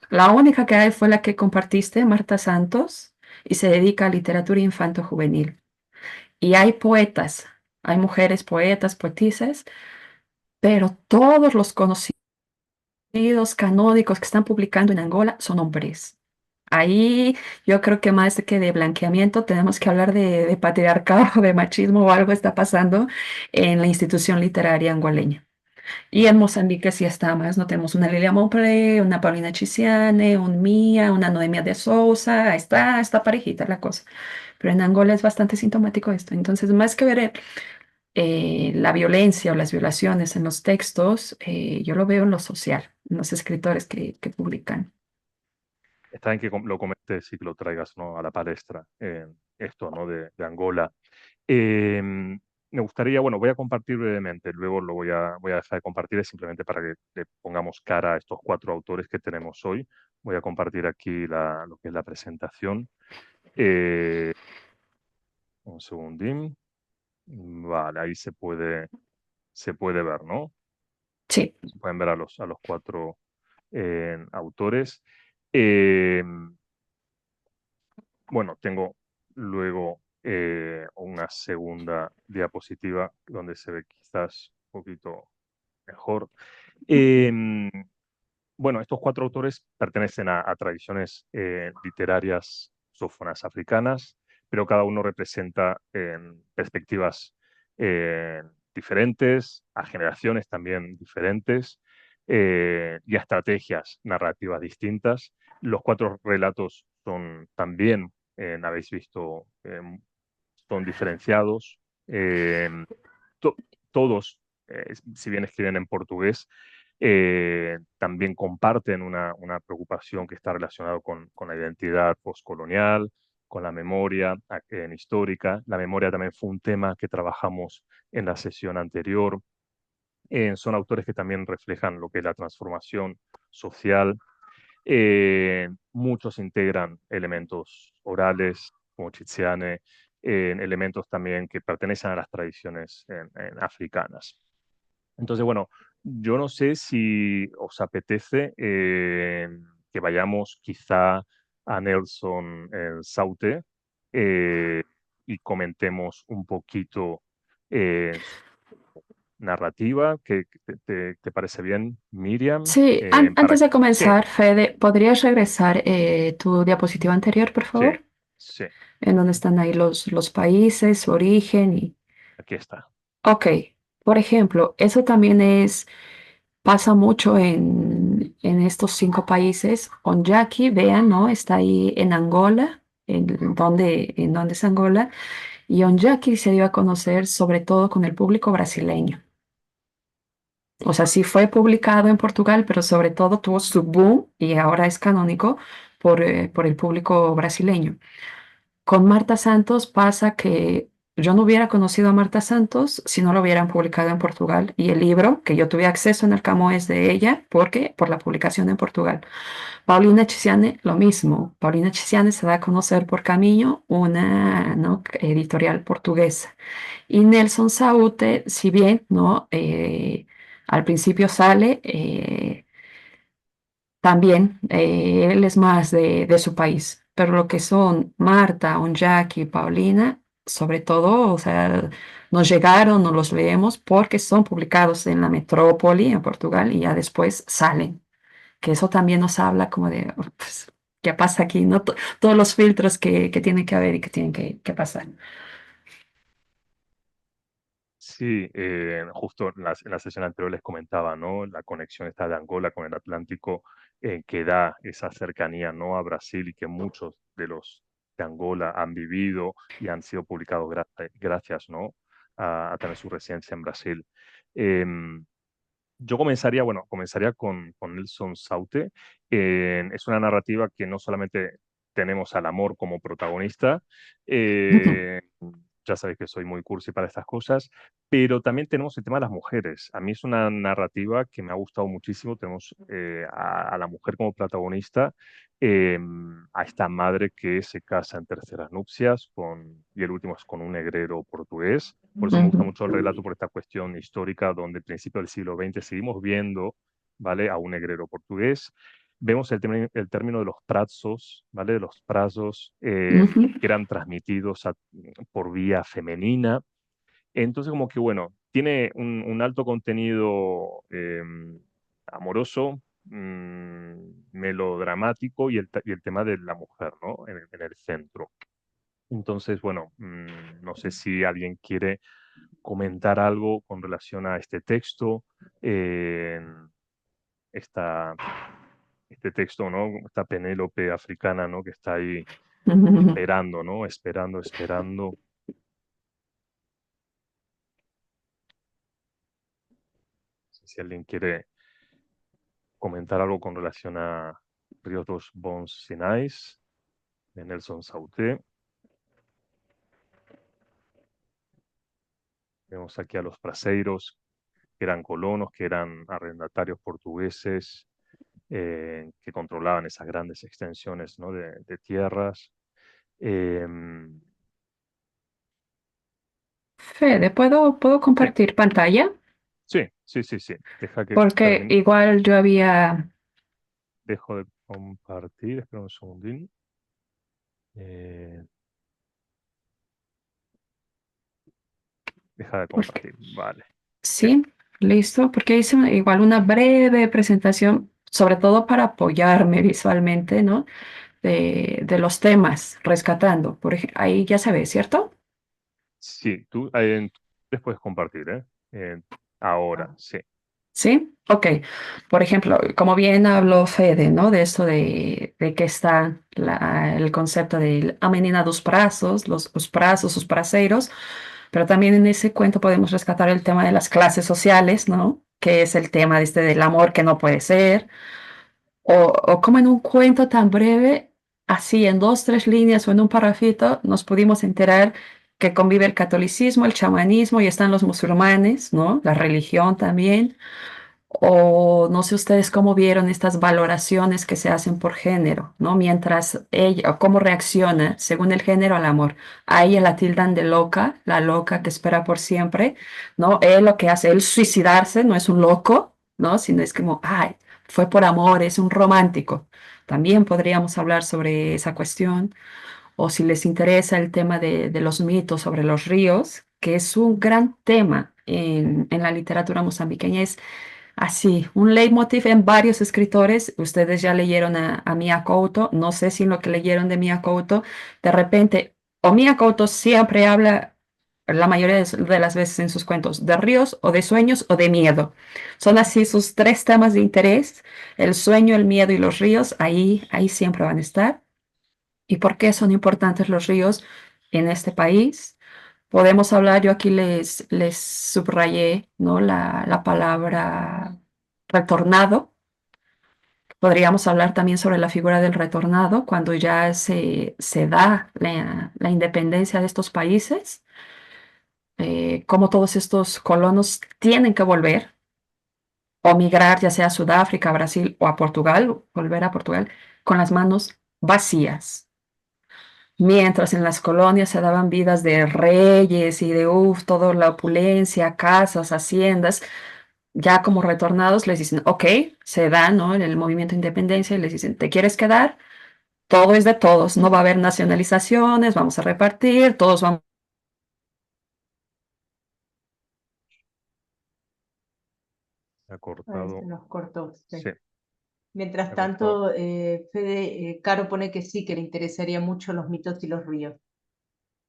La única que hay fue la que compartiste, Marta Santos, y se dedica a literatura infanto-juvenil. Y hay poetas, hay mujeres poetas, poetisas, pero todos los conocidos canónicos que están publicando en Angola son hombres. Ahí yo creo que más que de blanqueamiento tenemos que hablar de patriarcado, de machismo o algo está pasando en la institución literaria angoleña. Y en Mozambique sí está más, ¿no? Tenemos una Lilia Monpré, una Paulina Chisiane, un Mía, una Noemia de Sousa, está parejita la cosa. Pero en Angola es bastante sintomático esto. Entonces, más que ver la violencia o las violaciones en los textos, yo lo veo en lo social, en los escritores que publican. Está bien que lo comentes y que lo traigas, ¿no? A la palestra, esto, ¿no? De Angola. Me gustaría, bueno, voy a compartir brevemente, luego voy a dejar de compartir, es simplemente para que le pongamos cara a estos cuatro autores que tenemos hoy. Voy a compartir aquí lo que es la presentación. Eh, un segundín. Vale, ahí se puede ver, ¿no? Sí. Se pueden ver a los cuatro autores. Eh, bueno, tengo luego. una segunda diapositiva donde se ve quizás un poquito mejor. Em, bueno, estos cuatro autores pertenecen a tradiciones literarias sófonas africanas, pero cada uno representa perspectivas eh, diferentes, a generaciones también diferentes y a estrategias narrativas distintas. Los cuatro relatos son también, habéis visto, son diferenciados. To- Todos, si bien escriben en portugués, también comparten una preocupación que está relacionada con la identidad postcolonial, con la memoria histórica. La memoria también fue un tema que trabajamos en la sesión anterior. Son autores que también reflejan lo que es la transformación social. Muchos integran elementos orales, como Chiziane, elementos también que pertenecen a las tradiciones africanas. Entonces, bueno, yo no sé si os apetece que vayamos quizá a Nelson Saute y comentemos un poquito su narrativa. ¿Te parece bien, Miriam? Sí, Para antes de sí, comenzar, Fede, ¿podrías regresar tu diapositiva anterior, por sí, favor? sí, En donde están ahí los países, su origen y... aquí está. Ok, por ejemplo, eso también pasa mucho en estos 5 países. Onyaki, vean, ¿no? Está ahí en Angola, en donde es Angola. Y Onyaki se dio a conocer sobre todo con el público brasileño. O sea, sí fue publicado en Portugal, pero sobre todo tuvo su boom y ahora es canónico por el público brasileño. Con Marta Santos pasa que yo no hubiera conocido a Marta Santos si no lo hubieran publicado en Portugal. Y el libro que yo tuve acceso en el Camo es de ella, porque por la publicación en Portugal. Paulina Chisiane, lo mismo. Paulina Chisiane se da a conocer por Camino, una, ¿no?, editorial portuguesa. Y Nelson Saute, si bien, ¿no? Al principio sale, también él es más de su país, pero lo que son Marta, Onjaki, Paulina, sobre todo, o sea, nos llegaron, nos los leemos porque son publicados en la metrópoli, en Portugal, y ya después salen, que eso también nos habla como de, "Oh, pues, ¿qué pasa aquí? ¿No? Todos los filtros que tienen que haber y que tienen que pasar. Sí, justo en la sesión anterior les comentaba, ¿no? La conexión esta de Angola con el Atlántico que da esa cercanía, ¿no? A Brasil y que muchos de los de Angola han vivido y han sido publicados gracias, ¿no? A tener su residencia en Brasil. Em, yo comenzaría, bueno, comenzaría con Nelson Saute. Es una narrativa que no solamente tenemos al amor como protagonista, eh, ya sabéis que soy muy cursi para estas cosas, pero también tenemos el tema de las mujeres. A mí es una narrativa que me ha gustado muchísimo. Tenemos a la mujer como protagonista, eh, a esta madre que se casa en terceras nupcias y el último es con un negrero portugués. Por eso me gusta Ujú, mucho el relato por esta cuestión histórica donde al principio del siglo XX seguimos viendo, ¿vale? A un negrero portugués. Vemos el término de los prazos, ¿vale? De los prazos ujú. que eran transmitidos por vía femenina. Entonces, como que, bueno, tiene un alto contenido amoroso, melodramático y el tema de la mujer, ¿no? En el centro. Entonces, bueno, no sé si alguien quiere comentar algo con relación a este texto, eh, esta, este texto, ¿no? Esta Penélope africana, ¿no? Que está ahí esperando, ¿no? Esperando, esperando. No sé si alguien quiere comentar algo con relación a Ríos dos Bons Sinais, de Nelson Sauté. Vemos aquí a los braceiros, que eran colonos, que eran arrendatarios portugueses, que controlaban esas grandes extensiones, ¿no? de tierras. Em, Fede, ¿puedo sí, compartir pantalla? sí, sí, sí, sí. Deja que Porque termine. igual yo había... Dejo de compartir, espera un segundín. Eh, Deja de Porque- compartir. Vale. Ya. sí, listo, porque hice igual una breve presentación, sobre todo para apoyarme visualmente, ¿no? De los temas, rescatando. Ahí ya se ve, ¿cierto? Sí, tú les puedes compartir, ¿eh? Eh, Ahora, sí. ¿Sí? Ok. Por ejemplo, como bien habló Fede, ¿no? De esto de que está el concepto del a menina dos brazos, los brazos, os braceiros, pero también en ese cuento podemos rescatar el tema de las clases sociales, ¿no? Que es el tema de del amor que no puede ser, o como en un cuento tan breve, así en dos, tres líneas o en un parrafito, nos pudimos enterar que convive el catolicismo, el chamanismo y están los musulmanes, ¿no? La religión también. O no sé ustedes cómo vieron estas valoraciones que se hacen por género, ¿no? Mientras ella, o cómo reacciona según el género al amor. A ella la tildan de loca, la loca que espera por siempre, ¿no? Él lo que hace, él suicidarse, no es un loco, ¿no? Sino es como, ay, fue por amor, es un romántico. También podríamos hablar sobre esa cuestión. O si les interesa el tema de los mitos sobre los ríos, que es un gran tema en la literatura mozambiqueña. Es así, un leitmotiv en varios escritores. Ustedes ya leyeron a Mia Couto, no sé si lo que leyeron de Mia Couto, de repente, o Mia Couto siempre habla, la mayoría de las veces en sus cuentos, de ríos o de sueños o de miedo. Son así sus tres temas de interés, el sueño, el miedo y los ríos, ahí siempre van a estar. ¿Y por qué son importantes los ríos en este país? Podemos hablar, yo aquí les subrayé, ¿no? La palabra retornado. Podríamos hablar también sobre la figura del retornado cuando ya se da la independencia de estos países, cómo todos estos colonos tienen que volver o migrar, ya sea a Sudáfrica, a Brasil o a Portugal, volver a Portugal con las manos vacías. Mientras en las colonias se daban vidas de reyes y de toda la opulencia, casas, haciendas, ya como retornados les dicen, ok, se da, ¿no? En el movimiento de independencia y les dicen, ¿te quieres quedar? Todo es de todos, no va a haber nacionalizaciones, vamos a repartir, todos vamos. Se ha Ahí se cortado. nos cortó, sí. Sí, se Mientras ha cortado. tanto, Fede, Caro pone que sí, que le interesaría mucho los mitos y los ríos.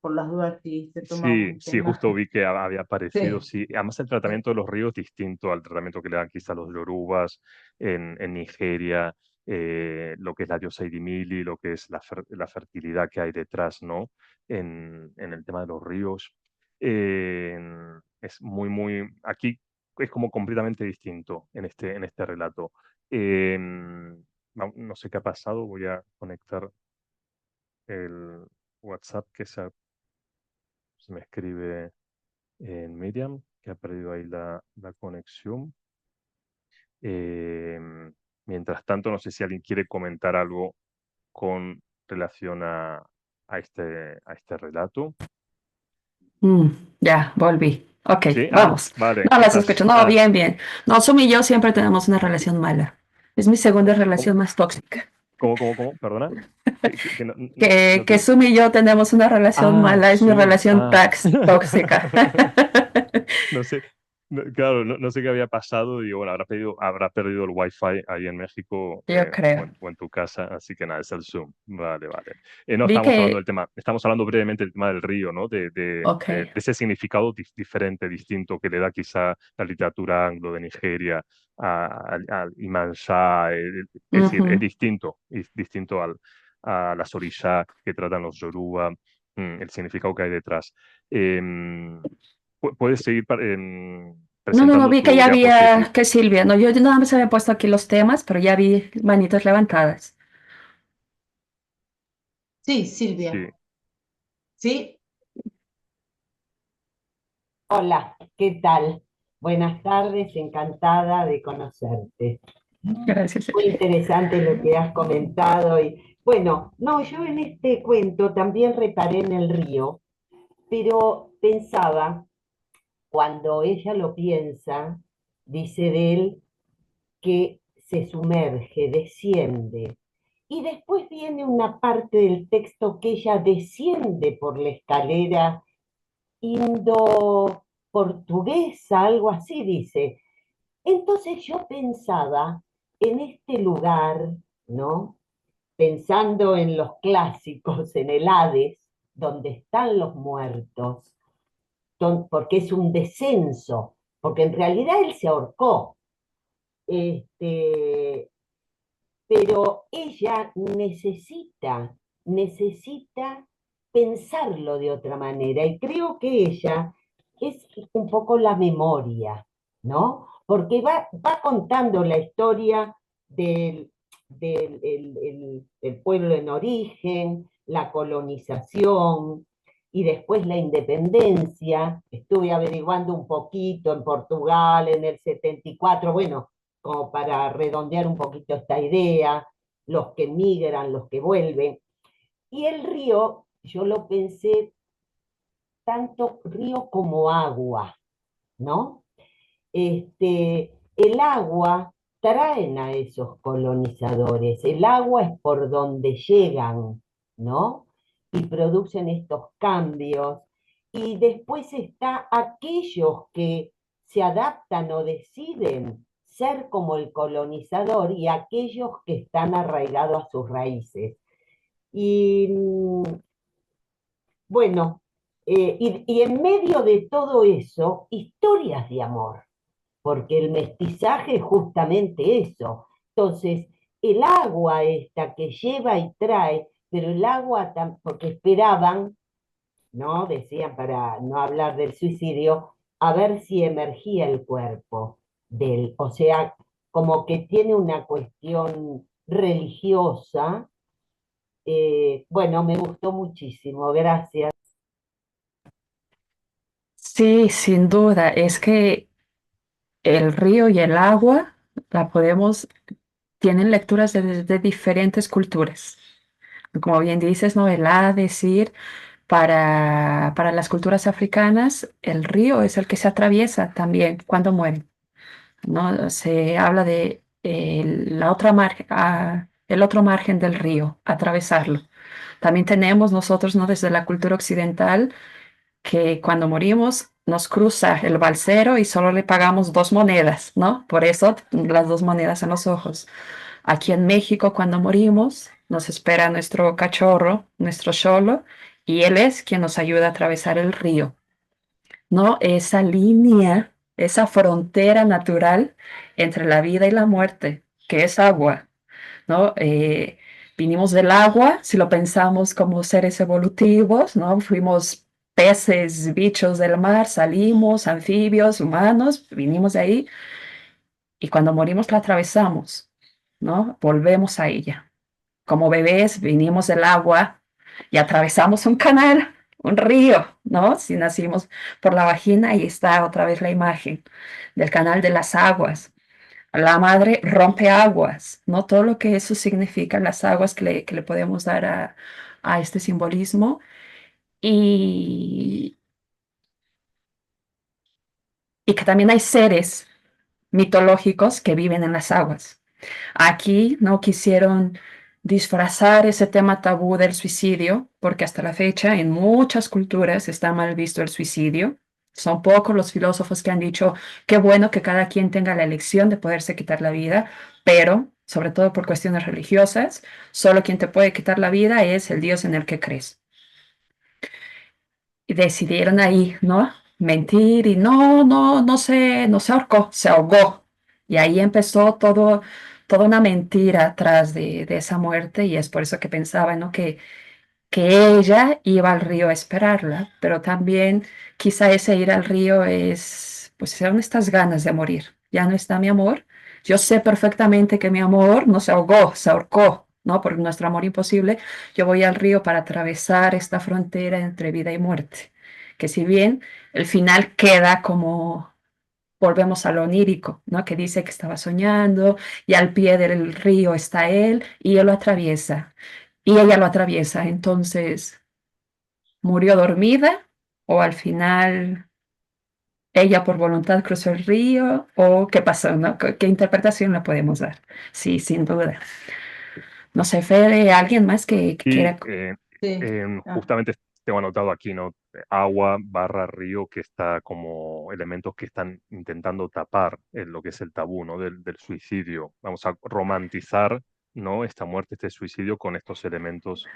Por las dudas, si se toma Sí, un sí, tema. justo vi que había aparecido, Sí, sí. Además, el tratamiento de los ríos es distinto al tratamiento que le dan quizá los yorubas en Nigeria, lo que es la diosa Idimili, lo que es la fertilidad que hay detrás, ¿no? En el tema de los ríos. Eh, es aquí es como completamente distinto en este relato. No sé qué ha pasado, voy a conectar el WhatsApp se me escribe en Miriam, que ha perdido ahí la conexión. Em, Mientras tanto, no sé si alguien quiere comentar algo con relación a este relato. Mm, ya, volví. Ok, Sí, vamos. vale, No las estás. escucho. No, bien, bien. No, Sumi y yo siempre tenemos una relación mala. Es mi segunda ¿Cómo, relación más tóxica. cómo? Perdona. Que Que, no que te. Sumi y yo tenemos una relación Ah, mala, es mi Zoom. relación tóxica. No sé, claro, no sé qué había pasado. Y bueno, habrá perdido el wifi ahí en México Yo creo. o en tu casa. Así que nada, es el Zoom. Vale, vale. No, Vi estábamos hablando que, del tema, estamos hablando brevemente del tema del río, ¿no? ok. De ese significado diferente, distinto que le da quizá la literatura anglo de Nigeria al Imam Shah. Es decir, Ujú. es distinto a las orisha que tratan los Yoruba, el significado que hay detrás. Em, Puedes seguir No, no, no, presentando vi que tu ya diapositiva. había, que Silvia, no, yo nada más había puesto aquí los temas, pero ya vi manitas levantadas. sí, Silvia. Sí, ¿Sí? Hola, ¿qué tal? Buenas tardes, encantada de conocerte. Gracias. Muy interesante lo que has comentado y bueno, no, yo en este cuento también reparé en el río, pero pensaba, cuando ella lo piensa, dice de él que se sumerge, desciende. Y después viene una parte del texto que ella desciende por la escalera portuguesa, algo así dice. Entonces yo pensaba en este lugar, ¿no? Pensando en los clásicos, en el Hades, donde están los muertos, porque es un descenso, porque en realidad él se ahorcó. Este, pero ella necesita pensarlo de otra manera, y creo que ella es un poco la memoria, ¿no? Porque va contando la historia del pueblo en origen, la colonización y después la independencia. Estuve averiguando un poquito en Portugal en el 74, bueno, como para redondear un poquito esta idea, los que migran, los que vuelven. Y el río, yo lo pensé tanto río como agua, ¿no? El agua traen a esos colonizadores, el agua es por donde llegan, ¿no? Y producen estos cambios. Y después está aquellos que se adaptan o deciden ser como el colonizador y aquellos que están arraigados a sus raíces. Y bueno, y en medio de todo eso, historias de amor, porque el mestizaje es justamente eso. Entonces, el agua esta que lleva y trae, pero el agua, porque esperaban, ¿no? Decían, para no hablar del suicidio, a ver si emergía el cuerpo del, o sea, como que tiene una cuestión religiosa. Bueno, me gustó muchísimo, gracias. Sí, sin duda, es que el río y el agua la podemos, tienen lecturas de diferentes culturas. Como bien dices, ¿no? El decir, para las culturas africanas, el río es el que se atraviesa también cuando mueren, ¿no? Se habla de el otro margen del río, atravesarlo. También tenemos nosotros, ¿no? Desde la cultura occidental, que cuando morimos nos cruza el balsero y solo le pagamos 2 monedas, ¿no? Por eso las 2 monedas en los ojos. Aquí en México, cuando morimos, nos espera nuestro cachorro, nuestro cholo, y él es quien nos ayuda a atravesar el río, ¿no? Esa línea, esa frontera natural entre la vida y la muerte, que es agua, ¿no? Vinimos del agua, si lo pensamos como seres evolutivos, ¿no? Fuimos peces, bichos del mar, salimos, anfibios, humanos, vinimos de ahí y cuando morimos la atravesamos, ¿no? Volvemos a ella. Como bebés vinimos del agua y atravesamos un canal, un río, ¿no? Si nacimos por la vagina, ahí está otra vez la imagen del canal de las aguas. La madre rompe aguas, ¿no? Todo lo que eso significa, las aguas que le podemos dar a este simbolismo. Y, y que también hay seres mitológicos que viven en las aguas. Aquí no quisieron disfrazar ese tema tabú del suicidio, porque hasta la fecha en muchas culturas está mal visto el suicidio. Son pocos los filósofos que han dicho qué bueno que cada quien tenga la elección de poderse quitar la vida, pero sobre todo por cuestiones religiosas, solo quien te puede quitar la vida es el Dios en el que crees. Y decidieron ahí, ¿no? Mentir y no se ahorcó, se ahogó. Y ahí empezó toda una mentira atrás de esa muerte y es por eso que pensaba, ¿no? Que ella iba al río a esperarla, pero también quizá ese ir al río es, pues son estas ganas de morir. Ya no está mi amor. Yo sé perfectamente que mi amor no se ahogó, se ahorcó, ¿no? Por nuestro amor imposible. Yo voy al río para atravesar esta frontera entre vida y muerte. Que si bien el final queda como, volvemos a lo onírico, ¿no? Que dice que estaba soñando y al pie del río está él y él lo atraviesa y ella lo atraviesa. Entonces, ¿murió dormida o al final ella por voluntad cruzó el río o qué pasó, ¿no? ¿Qué interpretación le podemos dar? Sí, sin duda. No sé, Fede, ¿alguien más que Y quiera? Sí. justamente tengo anotado aquí, ¿no? Agua barra río, que está como elementos que están intentando tapar lo que es el tabú, ¿no? Del suicidio. Vamos a romantizar, ¿no? Esta muerte, este suicidio con estos elementos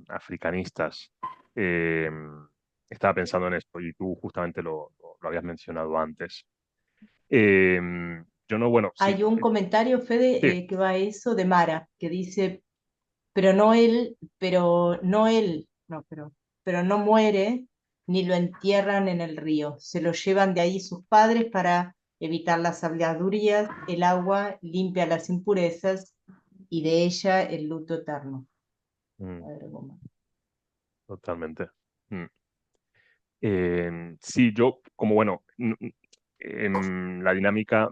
africanistas. Eh, Estaba pensando en esto y tú justamente lo habías mencionado antes. Eh, yo no, bueno, sí, Hay un comentario, sí, Fede, que va a eso de Mara, que dice, pero no muere, ni lo entierran en el río. Se lo llevan de ahí sus padres para evitar las habladurías, el agua limpia las impurezas y de ella el luto eterno. mm, A ver, algo más. totalmente. Mm. Sí, yo, como bueno, la dinámica,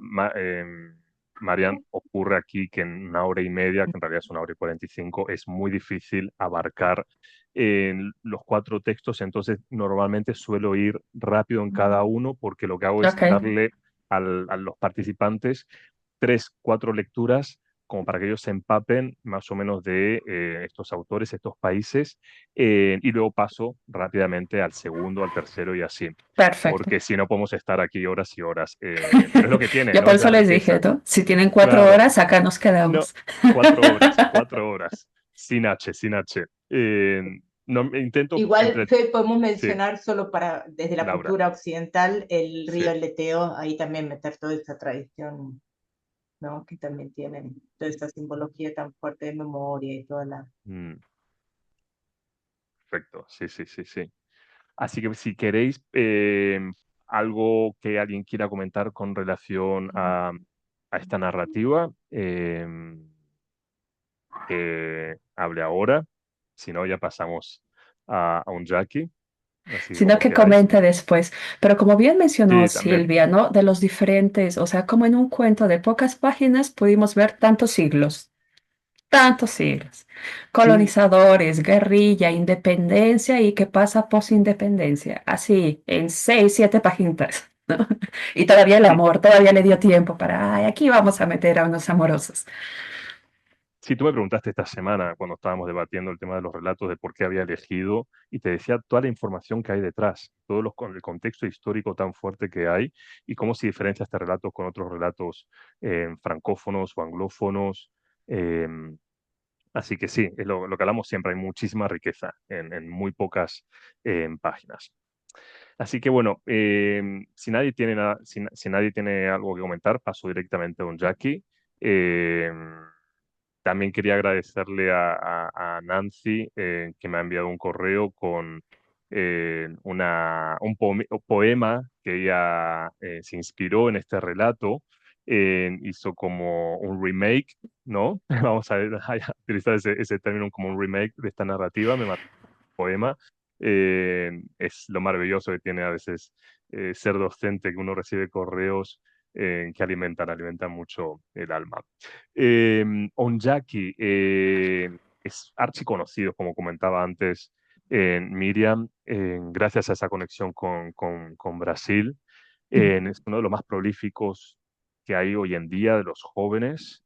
Marian, ocurre aquí que en 1 hora y media, que en realidad es 1 hora y 45, es muy difícil abarcar los 4 textos, entonces normalmente suelo ir rápido en cada uno porque lo que hago es Ok, darle a los participantes 3, 4 lecturas como para que ellos se empapen más o menos de estos autores, estos países, y luego paso rápidamente al segundo, al tercero y así, perfecto. porque si no podemos estar aquí horas y horas. Pero es lo que tiene, Yo ¿no? por Es eso la les dije, riqueza. ¿no? Si tienen cuatro Claro, horas, acá nos no, quedamos. 4 horas, 4 horas, sin H, sin H. No, intento Igual, entre... Fede, podemos Sí, mencionar solo para, desde la Laura, cultura occidental, el sí. río Leteo, ahí también meter toda esa tradición, ¿no? Que también tienen toda esta simbología tan fuerte de memoria y toda la... Mm, perfecto, sí, sí, sí, sí. Así que si queréis algo que alguien quiera comentar con relación a esta narrativa, que hable ahora. Si no, ya pasamos a un Jackie, así que Sino como que queráis. comente después. Pero como bien mencionó Sí, también. Silvia, ¿no? De los diferentes, o sea, como en un cuento de pocas páginas pudimos ver tantos siglos. Sí, Colonizadores, guerrilla, independencia y qué pasa post-independencia. Así, en 6, 7 páginas, ¿no? Y todavía el sí. amor, todavía le dio tiempo para, ay, aquí vamos a meter a unos amorosos. Si tú me preguntaste esta semana, cuando estábamos debatiendo el tema de los relatos, de por qué había elegido, y te decía toda la información que hay detrás, el contexto histórico tan fuerte que hay, y cómo se diferencia este relato con otros relatos francófonos o anglófonos. em, Así que sí, es lo que hablamos siempre, hay muchísima riqueza en muy pocas páginas. Así que bueno, si nadie tiene nada, si nadie tiene algo que comentar, paso directamente a un Jackie. También quería agradecerle a Nancy, que me ha enviado un correo con un poema que ella se inspiró en este relato. Hizo como un remake, ¿no? Vamos a ver, a utilizar ese término como un remake de esta narrativa. Me mandó un poema. Es lo maravilloso que tiene a veces ser docente, que uno recibe correos que alimentan mucho el alma. Onyaki es archiconocido, como comentaba antes Miriam, gracias a esa conexión con Brasil. Es uno de los más prolíficos que hay hoy en día de los jóvenes,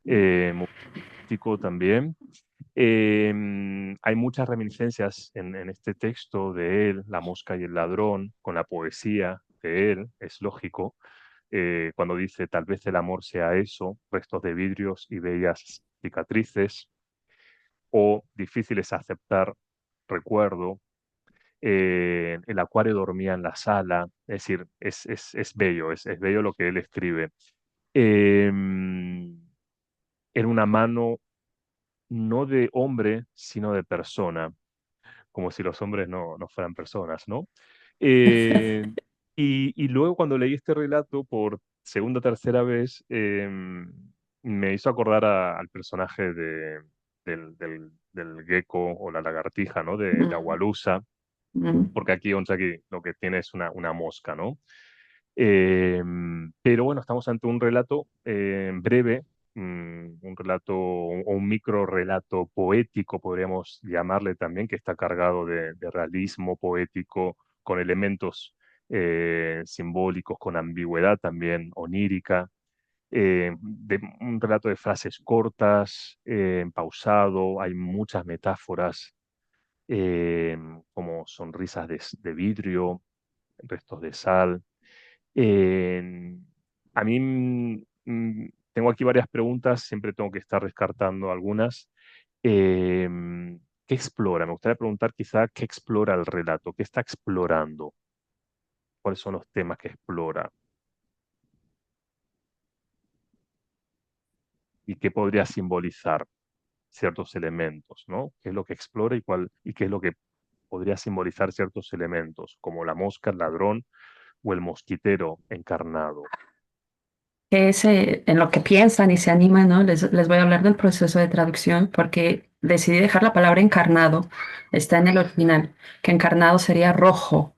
músico también. Hay muchas reminiscencias en este texto de él, La mosca y el ladrón, con la poesía de él, es lógico, cuando dice tal vez el amor sea eso, restos de vidrios y bellas cicatrices, o difíciles a aceptar, recuerdo, el acuario dormía en la sala, es decir, es bello, es bello lo que él escribe. Em, en una mano no de hombre, sino de persona, como si los hombres no fueran personas, ¿no? Eh, y luego cuando leí este relato por segunda o tercera vez, me hizo acordar al personaje del gecko o la lagartija, ¿no? De Mm, Agualusa, mm. porque aquí Onsaki lo que tiene es una mosca, ¿no? Pero bueno, estamos ante un relato breve, un relato o un micro relato poético, podríamos llamarle también, que está cargado de realismo poético, con elementos simbólicos, con ambigüedad también onírica, un relato de frases cortas, pausado, hay muchas metáforas, como sonrisas de vidrio, restos de sal. Eh, a mí tengo aquí varias preguntas, siempre tengo que estar descartando algunas. ¿Qué explora? Me gustaría preguntar quizá qué explora el relato, qué está explorando, cuáles son los temas que explora y qué podría simbolizar ciertos elementos, ¿no? ¿Qué es lo que explora y qué es lo que podría simbolizar ciertos elementos, como la mosca, el ladrón o el mosquitero encarnado? Que es en lo que piensan y se animan, ¿no? Les voy a hablar del proceso de traducción porque decidí dejar la palabra encarnado, está en el original, que encarnado sería rojo,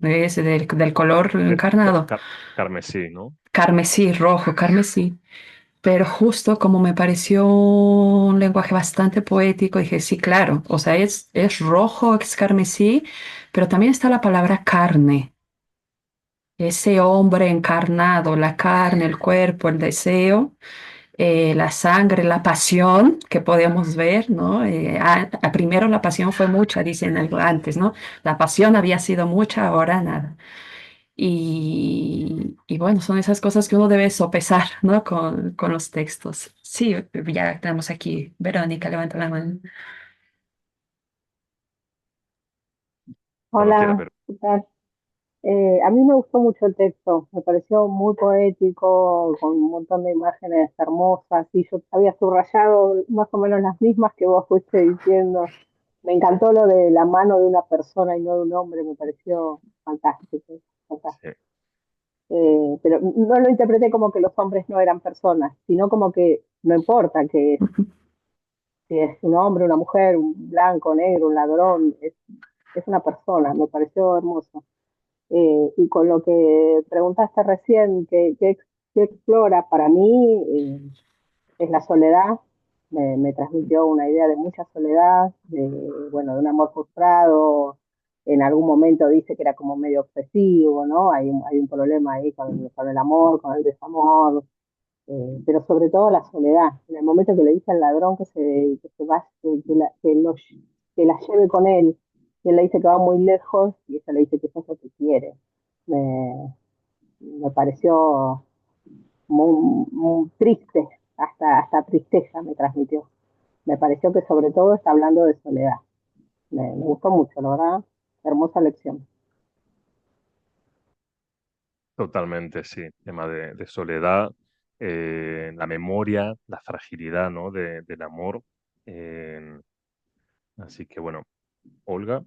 es del color encarnado, Carmesí, ¿no? carmesí, rojo, carmesí. Pero justo como me pareció un lenguaje bastante poético, dije, sí, claro, o sea, es rojo, es carmesí, pero también está la palabra carne, ese hombre encarnado, la carne, el cuerpo, el deseo, la sangre, la pasión que podemos ver, ¿no? Primero la pasión fue mucha, dicen algo antes, ¿no? La pasión había sido mucha, ahora nada. Y bueno, son esas cosas que uno debe sopesar, ¿no? Con los textos. Sí, ya tenemos aquí. Verónica, levanta la mano. Cuando quieras, Hola, ver. ¿qué tal? A mí me gustó mucho el texto, me pareció muy poético, con un montón de imágenes hermosas, y yo había subrayado más o menos las mismas que vos fuiste diciendo. Me encantó lo de la mano de una persona y no de un hombre, me pareció fantástico, fantástico. Sí, Pero no lo interpreté como que los hombres no eran personas, sino como que no importa que si es un hombre, una mujer, un blanco, negro, un ladrón, es una persona, me pareció hermoso. Y con lo que preguntaste recién, ¿qué explora? Para mí es la soledad. Me transmitió una idea de mucha soledad, bueno, de un amor frustrado. En algún momento dice que era como medio obsesivo, ¿no? Hay un problema ahí con el amor, con el desamor, pero sobre todo la soledad. En el momento que le dice al ladrón que se va, que la lleve con él, y él le dice que va muy lejos, y ella le dice que eso es lo que quiere. Me, me pareció muy triste, hasta tristeza me transmitió. Me pareció que sobre todo está hablando de soledad. Me gustó mucho, la verdad, hermosa lección. totalmente, sí. Tema de soledad, la memoria, la fragilidad, ¿no? Del amor. eh, Así que bueno, Olga,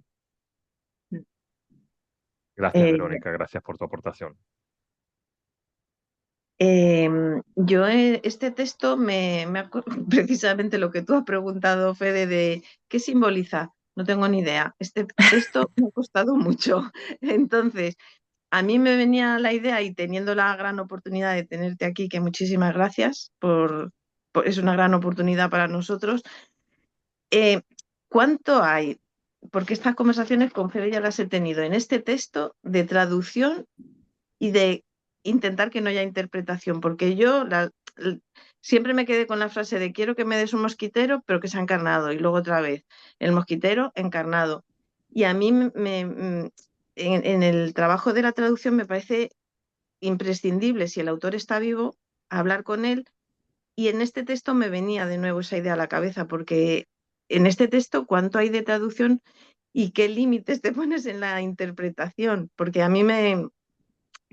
gracias Eh, Verónica, gracias por tu aportación. yo este texto precisamente lo que tú has preguntado, Fede, de qué simboliza, no tengo ni idea. Este texto me ha costado mucho. Entonces, a mí me venía la idea y teniendo la gran oportunidad de tenerte aquí, que muchísimas gracias es una gran oportunidad para nosotros. Eh, ¿Cuánto hay? Porque estas conversaciones con Fede ya las he tenido en este texto de traducción y de intentar que no haya interpretación, porque siempre me quedé con la frase de quiero que me des un mosquitero, pero que sea encarnado, y luego otra vez, el mosquitero encarnado. Y a mí en el trabajo de la traducción me parece imprescindible, si el autor está vivo, hablar con él, y en este texto me venía de nuevo esa idea a la cabeza, porque en este texto, ¿cuánto hay de traducción y qué límites te pones en la interpretación? Porque a mí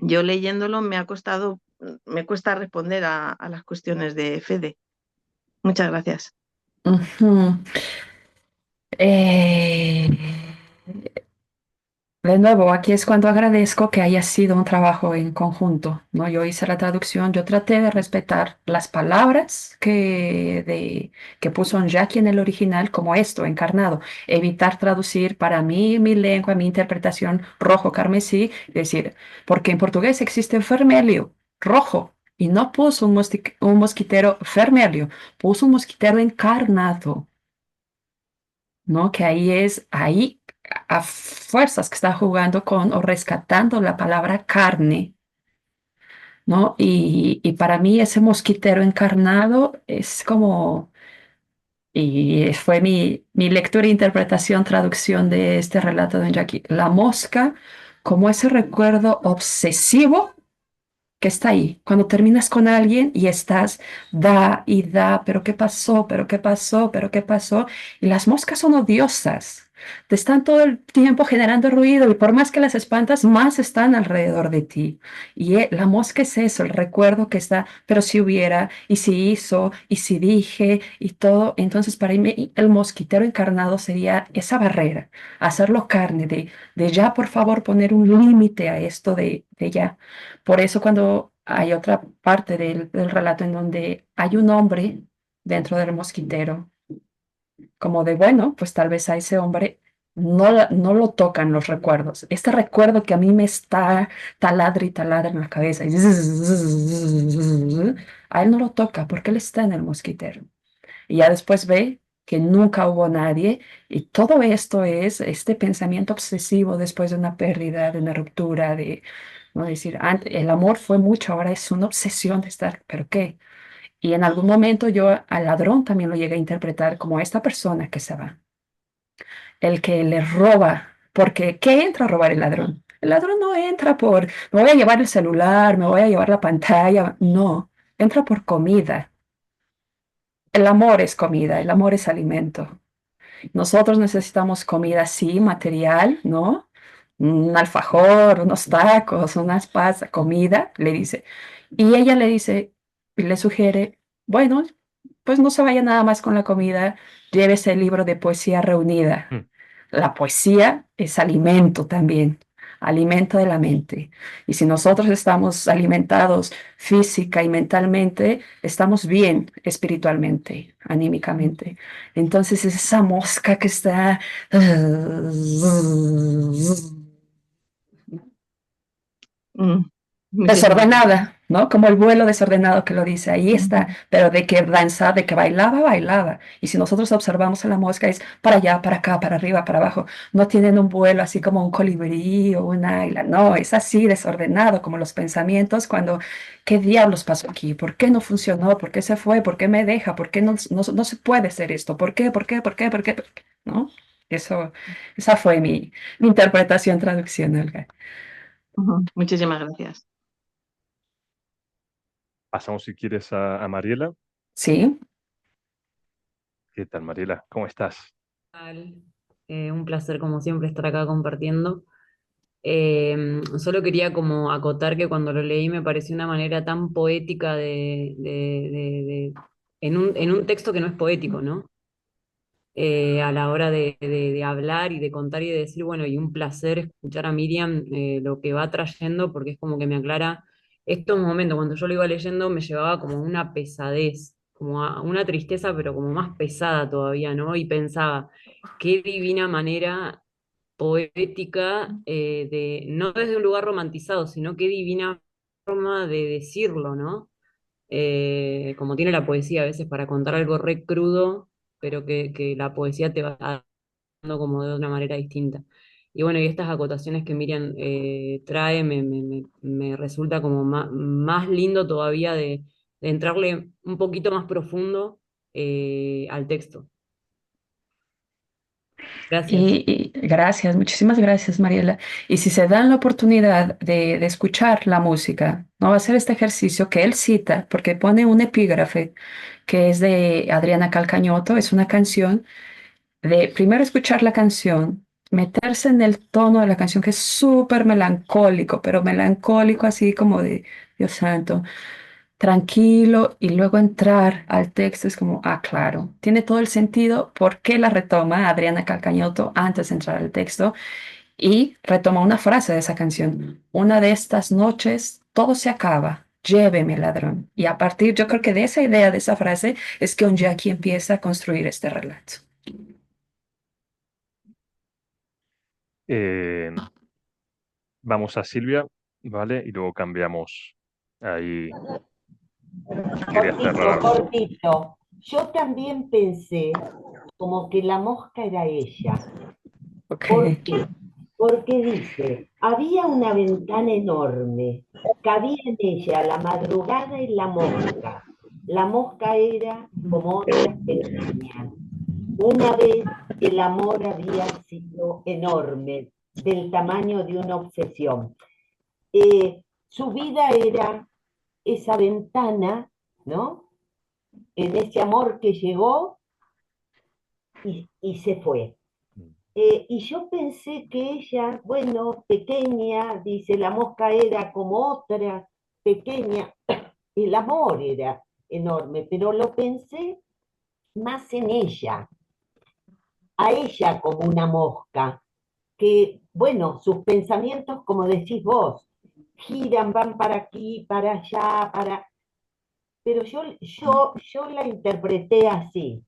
yo leyéndolo me cuesta responder a las cuestiones de Fede. Muchas gracias. Ujú. Eh, De nuevo, aquí es cuando agradezco que haya sido un trabajo en conjunto, ¿no? Yo hice la traducción, yo traté de respetar las palabras que puso Jackie en el original, como esto, encarnado, evitar traducir para mí, mi lengua, mi interpretación, rojo, carmesí, es decir, porque en portugués existe vermelho, rojo, y no puso un mosquitero vermelho, puso un mosquitero encarnado. ¿No? Que ahí a fuerzas que está jugando con o rescatando la palabra carne, ¿no? Y para mí ese mosquitero encarnado es como Y fue mi lectura, interpretación, traducción de este relato de Don Jackie. La mosca como ese recuerdo obsesivo que está ahí. Cuando terminas con alguien y estás, da y da, pero ¿qué pasó? ¿Pero qué pasó? ¿Pero qué pasó? Y las moscas son odiosas. Te están todo el tiempo generando ruido y por más que las espantas, más están alrededor de ti. Y la mosca es eso, el recuerdo que está, pero si hubiera, y si hizo, y si dije, y todo. Entonces, para mí, el mosquitero encarnado sería esa barrera, hacerlo carne, de ya, por favor, poner un límite a esto de ya. Por eso cuando hay otra parte del relato en donde hay un hombre dentro del mosquitero, como de, bueno, pues tal vez a ese hombre no lo tocan los recuerdos. Este recuerdo que a mí me está taladra y taladra en la cabeza, y a él no lo toca porque él está en el mosquitero. Y ya después ve que nunca hubo nadie y todo esto es este pensamiento obsesivo después de una pérdida, de una ruptura, de, ¿no? Decir, el amor fue mucho, ahora es una obsesión de estar, ¿pero qué? Y en algún momento yo al ladrón también lo llegué a interpretar como esta persona que se va, el que le roba, porque ¿qué entra a robar el ladrón? El ladrón no entra por, me voy a llevar el celular, me voy a llevar la pantalla, no, entra por comida. El amor es comida, el amor es alimento. Nosotros necesitamos comida, sí, material, ¿no? Un alfajor, unos tacos, unas pastas, comida, le dice. Y ella le dice, y le sugiere, bueno, pues no se vaya nada más con la comida, llévese el libro de poesía reunida. Mm. La poesía es alimento también, alimento de la mente. Y si nosotros estamos alimentados física y mentalmente, estamos bien espiritualmente, anímicamente. Entonces es esa mosca que está Mm, muchísimas gracias. desordenada, ¿no? Como el vuelo desordenado que lo dice, ahí está, pero de que danzaba, de que bailaba, bailaba. Y si nosotros observamos a la mosca, es para allá, para acá, para arriba, para abajo. No tienen un vuelo así como un colibrí o un águila, no, es así desordenado como los pensamientos cuando, ¿qué diablos pasó aquí? ¿Por qué no funcionó? ¿Por qué se fue? ¿Por qué me deja? ¿Por qué no se puede hacer esto? ¿Por qué? ¿Por qué? ¿Por qué? ¿Por qué? ¿Por qué? ¿No? Eso, esa fue mi interpretación, traducción, Olga. Ujú, muchísimas gracias. Pasamos, si quieres, a Mariela. Sí. ¿Qué tal, Mariela? ¿Cómo estás? Tal. Un placer como siempre estar acá compartiendo. Solo quería como acotar que cuando lo leí me pareció una manera tan poética en un texto que no es poético, ¿no? A la hora de hablar y de contar y de decir, bueno, y un placer escuchar a Miriam lo que va trayendo, porque es como que me aclara estos momentos, cuando yo lo iba leyendo me llevaba como una pesadez, como a una tristeza, pero como más pesada todavía, ¿no? Y pensaba, qué divina manera poética no desde un lugar romantizado, sino qué divina forma de decirlo, ¿no? Como tiene la poesía a veces para contar algo re crudo, pero que la poesía te va dando como de una manera distinta. Y bueno, y estas acotaciones que Miriam trae me resulta como más lindo todavía de entrarle un poquito más profundo al texto. Gracias. Y gracias, muchísimas gracias, Mariela. Y si se dan la oportunidad de escuchar la música, no va a ser este ejercicio que él cita, porque pone un epígrafe que es de Adriana Calcañoto, es una canción de primero escuchar la canción, meterse en el tono de la canción que es súper melancólico, pero melancólico así como de Dios santo, tranquilo y luego entrar al texto es como, ah, claro, tiene todo el sentido. ¿Por qué la retoma Adriana Calcañoto antes de entrar al texto? Y retoma una frase de esa canción. Una de estas noches todo se acaba. Lléveme, ladrón. Y a partir, yo creo que de esa idea, de esa frase, es que Jackie empieza a construir este relato. Eh, Vamos a Silvia, ¿vale? Y luego cambiamos ahí, si querías cerrar Cortito, algo. cortito. Yo también pensé como que la mosca era ella. Ok. ¿Por qué? Porque dice, había una ventana enorme, cabía en ella la madrugada y la mosca. La mosca era como otras que venían. Una vez el amor había sido enorme, del tamaño de una obsesión. Su vida era esa ventana, ¿no? En ese amor que llegó y se fue. Mm. Y yo pensé que ella, bueno, pequeña, dice, la mosca era como otra, pequeña, el amor era enorme, pero lo pensé más en ella, a ella como una mosca, que, bueno, sus pensamientos, como decís vos, giran, van para aquí, para allá, pero yo la interpreté así.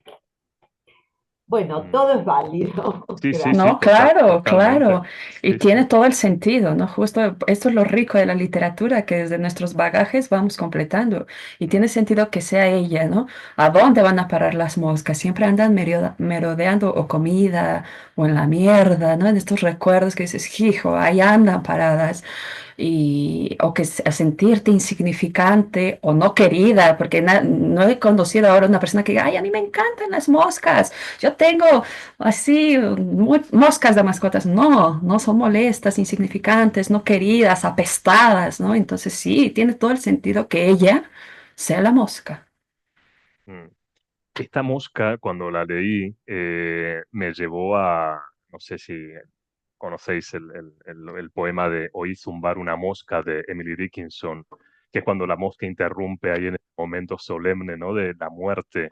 Bueno, Mm. todo es válido. Sí, sí, sí, Gracias. No, claro, totalmente. claro. Y Sí, tiene sí. todo el sentido, ¿no? Justo esto es lo rico de la literatura, que desde nuestros bagajes vamos completando. Y Mm. tiene sentido que sea ella, ¿no? ¿A dónde van a parar las moscas? Siempre andan merodeando o comida o en la mierda, ¿no? En estos recuerdos que dices, hijo, ahí andan paradas o que a sentirte insignificante o no querida, porque no he conocido ahora una persona que diga, ay, a mí me encantan las moscas, yo tengo así moscas de mascotas. No, no son molestas, insignificantes, no queridas, apestadas, ¿no? Entonces sí, tiene todo el sentido que ella sea la mosca. Mm. Esta mosca, cuando la leí, me llevó a, no sé si conocéis el poema de Oí zumbar una mosca de Emily Dickinson, que es cuando la mosca interrumpe ahí en el momento solemne, ¿no? De la muerte.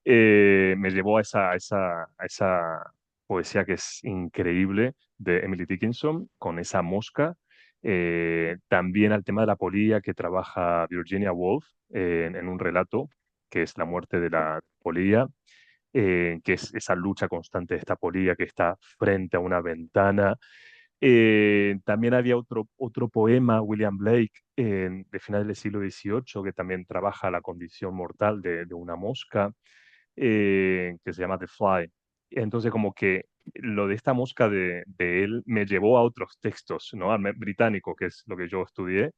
Me llevó a esa poesía que es increíble de Emily Dickinson, con esa mosca. También al tema de la polilla que trabaja Virginia Woolf en un relato, que es La muerte de la polilla, que es esa lucha constante de esta polilla que está frente a una ventana. También había otro poema, William Blake, de finales del siglo XVIII, que también trabaja la condición mortal de una mosca, que se llama The Fly. Entonces, como que lo de esta mosca de él me llevó a otros textos, ¿no? Británico, que es lo que yo estudié,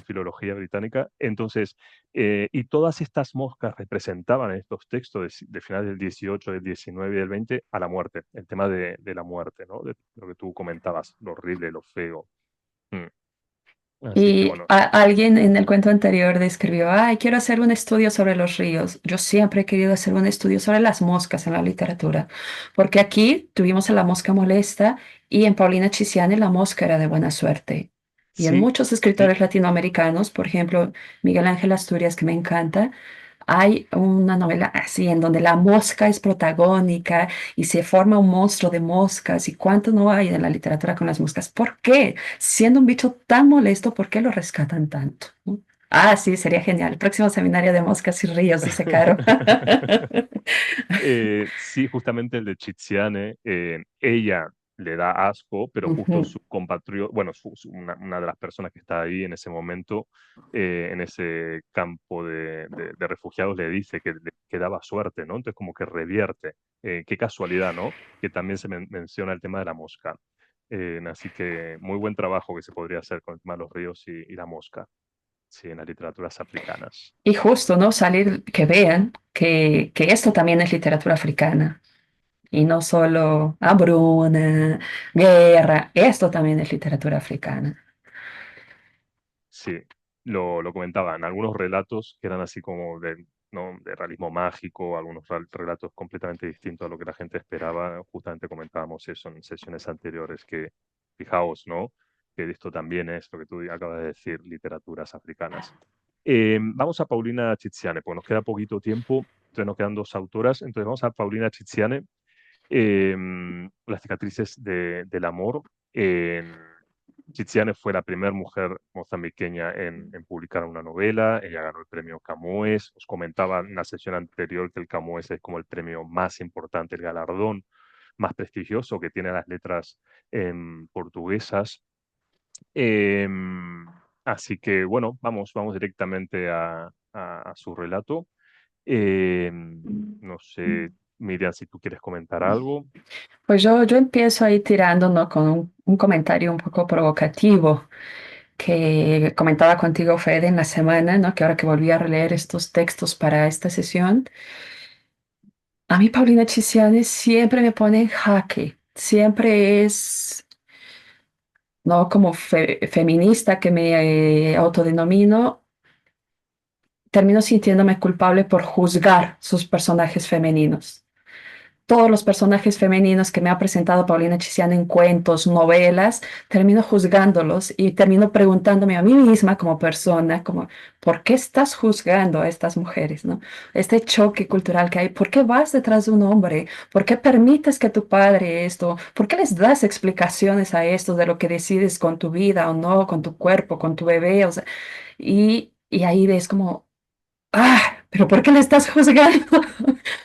filología británica. Entonces, y todas estas moscas representaban en estos textos de finales del 18, del 19 y del 20 a la muerte, el tema de la muerte, ¿no? De lo que tú comentabas, lo horrible, lo feo. Mm. Así que Y bueno, alguien en el cuento anterior describió, ay, quiero hacer un estudio sobre los ríos. Yo siempre he querido hacer un estudio sobre las moscas en la literatura, porque aquí tuvimos a la mosca molesta y en Paulina Chiciane la mosca era de buena suerte. Y en sí, muchos sí, escritores latinoamericanos, por ejemplo, Miguel Ángel Asturias, que me encanta, hay una novela así en donde la mosca es protagónica y se forma un monstruo de moscas. ¿Y cuánto no hay en la literatura con las moscas? ¿Por qué? Siendo un bicho tan molesto, ¿por qué lo rescatan tanto? ¿No? Ah, sí, sería genial. El próximo seminario de moscas y ríos, dice Caro. Sí, justamente el de Chiziane, ella le da asco, pero justo Ujú. su compatriota, bueno, una de las personas que está ahí en ese momento, en ese campo de refugiados, le dice que daba suerte, ¿no? Entonces como que revierte. Qué casualidad, ¿no? Que también se menciona el tema de la mosca. Así que muy buen trabajo que se podría hacer con el tema de los ríos y la mosca, sí, en las literaturas africanas. Y justo, ¿no? Salir, que vean que esto también es literatura africana. Y no solo hambruna, guerra, esto también es literatura africana. Sí, lo comentaban. Algunos relatos que eran así como de, ¿no? de realismo mágico, algunos relatos completamente distintos a lo que la gente esperaba. Justamente comentábamos eso en sesiones anteriores, que fijaos, ¿no? Que esto también es lo que tú acabas de decir, literaturas africanas. Vamos a Paulina Chiziane, porque nos queda poquito tiempo, entonces nos quedan dos autoras. Entonces vamos a Paulina Chiziane, Las cicatrices del amor. Tiziane fue la primera mujer mozambiqueña en publicar una novela. Ella ganó el premio Camões. Os comentaba en la sesión anterior que el Camões es como el premio más importante, el galardón más prestigioso que tiene las letras portuguesas. Así que bueno, vamos directamente a su relato. No sé, Miriam, si tú quieres comentar algo. Pues yo empiezo ahí tirando, ¿no? Con un comentario un poco provocativo. que comentaba contigo, Fede, en la semana, ¿no? Que ahora que volví a releer estos textos para esta sesión, a mí Paulina Chiciane siempre me pone en jaque, siempre es, ¿no? Como feminista que me autodenomino, termino sintiéndome culpable por juzgar sus personajes femeninos. Todos los personajes femeninos que me ha presentado Paulina Chiciano en cuentos, novelas, termino juzgándolos y termino preguntándome a mí misma como persona, como, ¿por qué estás juzgando a estas mujeres, no? Este choque cultural que hay, ¿por qué vas detrás de un hombre? ¿Por qué permites que tu padre esto? ¿Por qué les das explicaciones a esto de lo que decides con tu vida o no, con tu cuerpo, con tu bebé? O sea, y ahí ves como, pero ¿por qué le estás juzgando?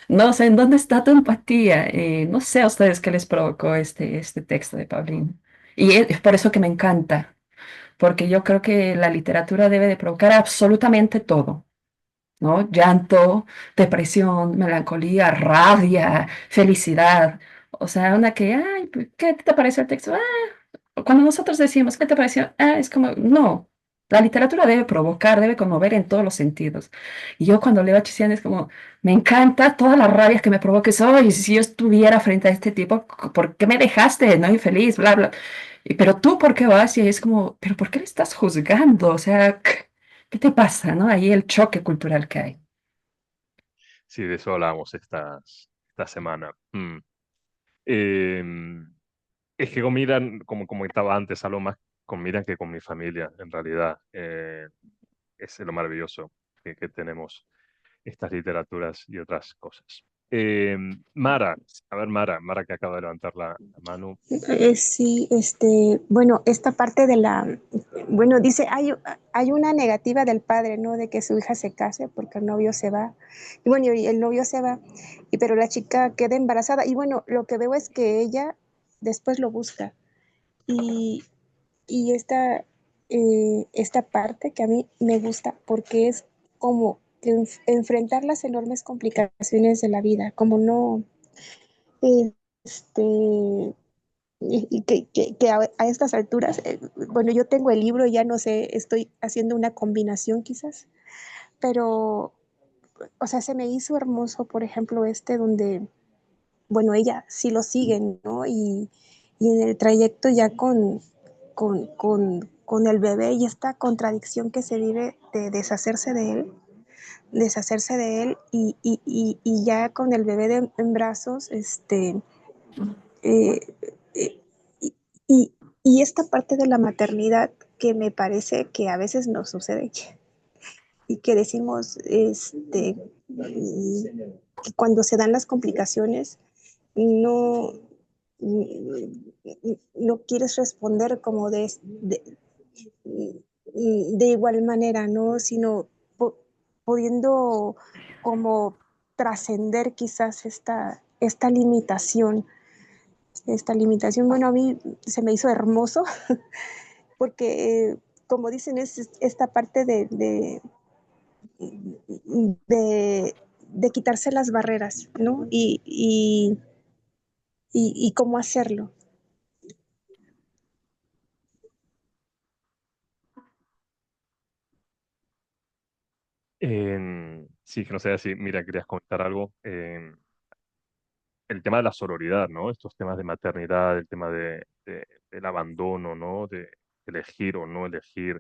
No sé, ¿en dónde está tu empatía? No sé a ustedes qué les provocó este texto de Paulina. Y es por eso que me encanta, porque yo creo que la literatura debe de provocar absolutamente todo, ¿no? Llanto, depresión, melancolía, rabia, felicidad. O sea, una que, ay, pues, ¿qué te parece el texto? Cuando nosotros decimos, ¿qué te pareció? Es como, no, la literatura debe provocar, debe conmover en todos los sentidos. Y yo cuando leo a Chisian es como, me encanta todas las rabias que me provoques hoy. Si yo estuviera frente a este tipo, ¿por qué me dejaste? No infeliz, bla, bla. Pero tú, ¿por qué vas? Y es como, ¿pero por qué le estás juzgando? O sea, ¿qué te pasa, no? Ahí el choque cultural que hay. Sí, de eso hablábamos esta semana. Em, es que con Miran, como comentaba antes, hablo más con Miran que con mi familia, en realidad. Es lo maravilloso que tenemos estas literaturas y otras cosas. Mara, a ver, Mara que acaba de levantar la mano. Sí, bueno, esta parte de bueno, dice, hay una negativa del padre, ¿no? De que su hija se case porque el novio se va. Y bueno, y el novio se va, pero la chica queda embarazada. Y bueno, lo que veo es que ella después lo busca. Y, y esta parte que a mí me gusta porque es como que enfrentar las enormes complicaciones de la vida, como no, este, y que a estas alturas, bueno, yo tengo el libro, ya no sé, estoy haciendo una combinación quizás, pero, o sea, se me hizo hermoso, por ejemplo, donde, bueno, ella sí lo sigue, ¿no? Y en el trayecto ya con el bebé y esta contradicción que se vive de deshacerse de él y ya con el bebé en brazos, eh, eh, y, y, y esta parte de la maternidad que me parece que a veces nos sucede y que decimos que cuando se dan las complicaciones no, no quieres responder como de igual manera, ¿no? Sino pudiendo como trascender quizás esta limitación. Esta limitación, bueno, a mí se me hizo hermoso porque, como dicen, es esta parte de quitarse las barreras, ¿no? Y cómo hacerlo. Sí, que no sé si, mira, querías comentar algo. El tema de la sororidad, ¿no? Estos temas de maternidad, el tema del abandono, ¿no? De elegir o no elegir,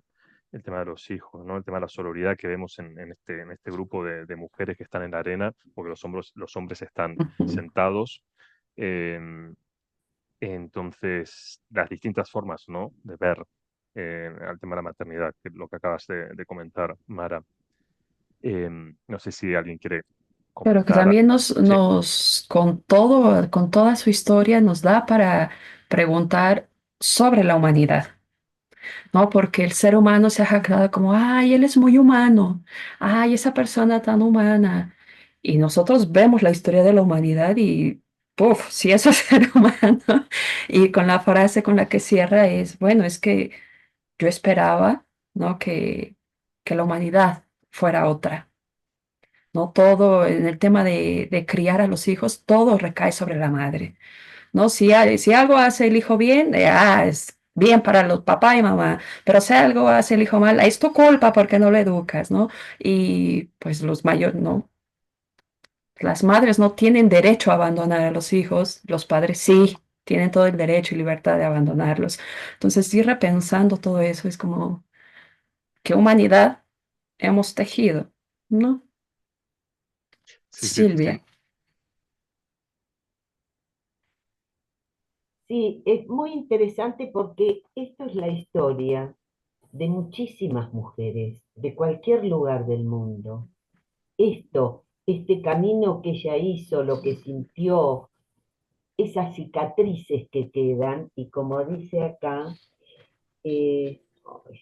el tema de los hijos, ¿no? El tema de la sororidad que vemos en este grupo de mujeres que están en la arena, porque los hombres están Ujú. sentados. Em, entonces, las distintas formas, ¿no? De ver al tema de la maternidad, que es lo que acabas de comentar, Mara. No sé si alguien quiere Pero que comentar. también Sí. con todo, con toda su historia, nos da para preguntar sobre la humanidad, ¿no? Porque el ser humano se ha jactado como, ay, él es muy humano, ay, esa persona tan humana. Y nosotros vemos la historia de la humanidad y, puff, si eso es ser humano. Y con la frase con la que cierra es, bueno, es que yo esperaba, ¿no? Que la humanidad fuera otra. ¿No? Todo en el tema de criar a los hijos, todo recae sobre la madre, ¿no? Si algo hace el hijo bien, bien para los papá y mamá, pero si algo hace el hijo mal, es tu culpa porque no lo educas, ¿no? Y pues los mayores, ¿no? Las madres no tienen derecho a abandonar a los hijos, los padres sí, tienen todo el derecho y libertad de abandonarlos. Entonces, ir repensando todo eso es como, ¿qué humanidad hemos tejido? ¿No? Sí, sí, Silvia. sí. Sí, es muy interesante porque esto es la historia de muchísimas mujeres de cualquier lugar del mundo. Este camino que ella hizo, lo que sintió, esas cicatrices que quedan, y como dice acá, ay,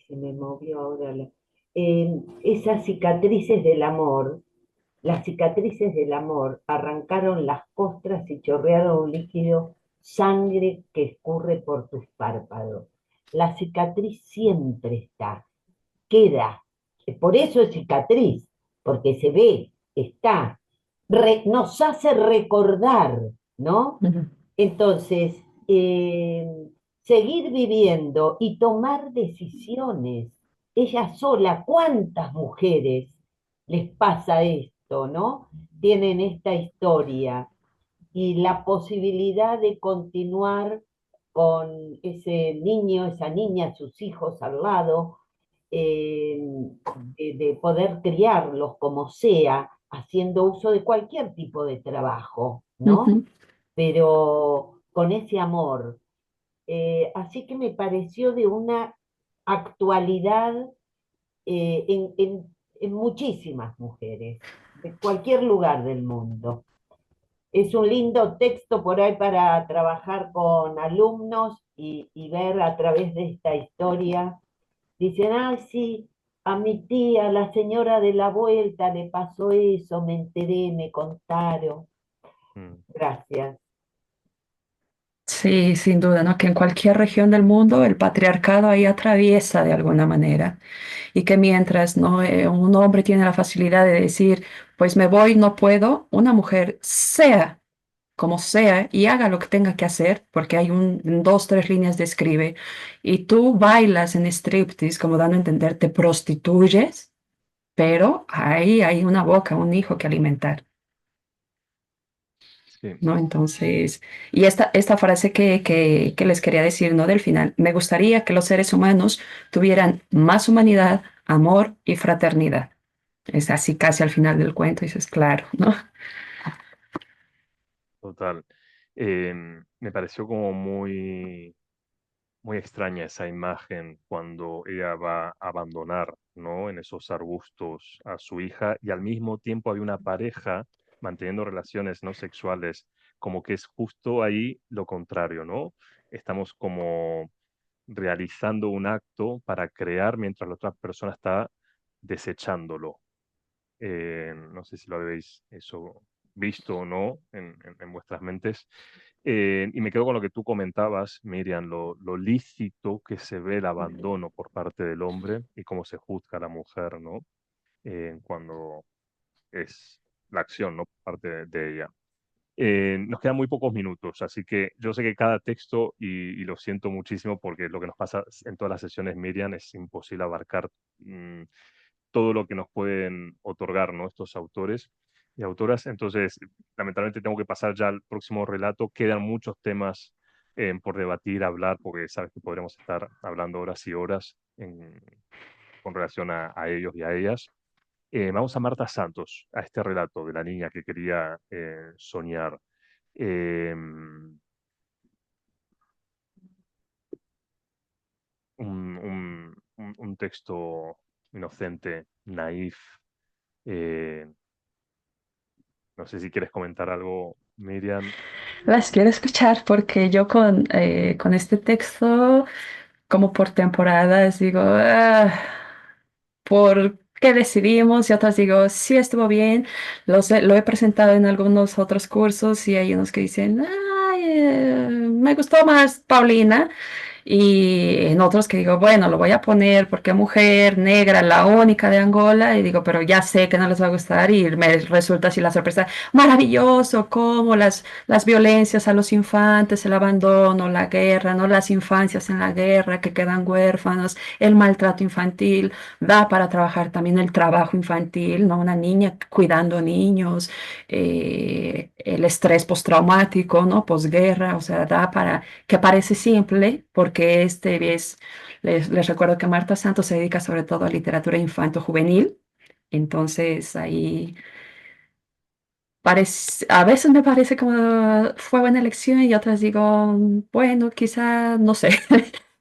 se me movió ahora esas cicatrices del amor, las cicatrices del amor arrancaron las costras y chorrearon un líquido, sangre que escurre por tus párpados. La cicatriz siempre está, queda. Por eso es cicatriz, porque se ve, está. Nos hace recordar, ¿no? Ujú, Entonces, seguir viviendo y tomar decisiones. Ella sola, ¿cuántas mujeres les pasa esto, ¿no? Tienen esta historia y la posibilidad de continuar con ese niño, esa niña, sus hijos al lado, eh, de poder criarlos como sea, haciendo uso de cualquier tipo de trabajo, ¿no? ujú. Pero con ese amor. Así que me pareció de una actualidad en muchísimas mujeres, de cualquier lugar del mundo. Es un lindo texto por ahí para trabajar con alumnos y ver a través de esta historia. Dicen, ah, sí, a mi tía, la señora de la vuelta, le pasó eso, me enteré, me contaron. Mm. Gracias. Sí, sin duda, ¿no? Que en cualquier región del mundo el patriarcado ahí atraviesa de alguna manera. Y que mientras no un hombre tiene la facilidad de decir, pues me voy, no puedo, una mujer sea como sea y haga lo que tenga que hacer, porque hay dos, tres líneas de escribe, y tú bailas en striptease, como dando a entender, te prostituyes, pero ahí hay una boca, un hijo que alimentar. Sí, ¿No? Entonces, y esta frase que les quería decir, ¿no? Del final, me gustaría que los seres humanos tuvieran más humanidad, amor y fraternidad. Es así casi al final del cuento, dices, claro, ¿no? total. Me pareció como muy, muy extraña esa imagen cuando ella va a abandonar, ¿no? En esos arbustos a su hija y al mismo tiempo hay una pareja manteniendo relaciones no sexuales, como que es justo ahí lo contrario, ¿no? Estamos como realizando un acto para crear mientras la otra persona está desechándolo. No sé si lo habéis eso visto o no en vuestras mentes. Y me quedo con lo que tú comentabas, Miriam, lo lícito que se ve el abandono por parte del hombre y cómo se juzga a la mujer, ¿no? Cuando es la acción, ¿no? Por parte de ella. Nos quedan muy pocos minutos, así que yo sé que cada texto, y lo siento muchísimo porque lo que nos pasa en todas las sesiones, Miriam, es imposible abarcar todo lo que nos pueden otorgar, ¿no? Estos autores y autoras. Entonces, lamentablemente tengo que pasar ya al próximo relato. Quedan muchos temas por debatir, hablar, porque sabes que podremos estar hablando horas y horas con relación a ellos y a ellas. Vamos a Marta Santos, a este relato de la niña que quería soñar. Eh, un texto inocente, naif. eh, no sé si quieres comentar algo, Miriam. Las quiero escuchar porque yo con este texto, como por temporadas, digo, "Ah, ¿por qué decidimos?" Y otras digo, sí estuvo bien, lo he presentado en algunos otros cursos y hay unos que dicen, "Ay, me gustó más Paulina." Y en otros que digo, bueno, lo voy a poner porque mujer negra, la única de Angola, y digo, pero ya sé que no les va a gustar y me resulta así la sorpresa, maravilloso, como las violencias a los infantes, el abandono, la guerra, ¿no? Las infancias en la guerra que quedan huérfanos, el maltrato infantil, da para trabajar también el trabajo infantil, ¿no? Una niña cuidando niños, el estrés postraumático, ¿no? Posguerra, o sea, da para que parece simple, porque les recuerdo que Marta Santos se dedica sobre todo a literatura infanto-juvenil, entonces ahí a veces me parece como fue buena elección y otras digo, bueno, quizá, no sé,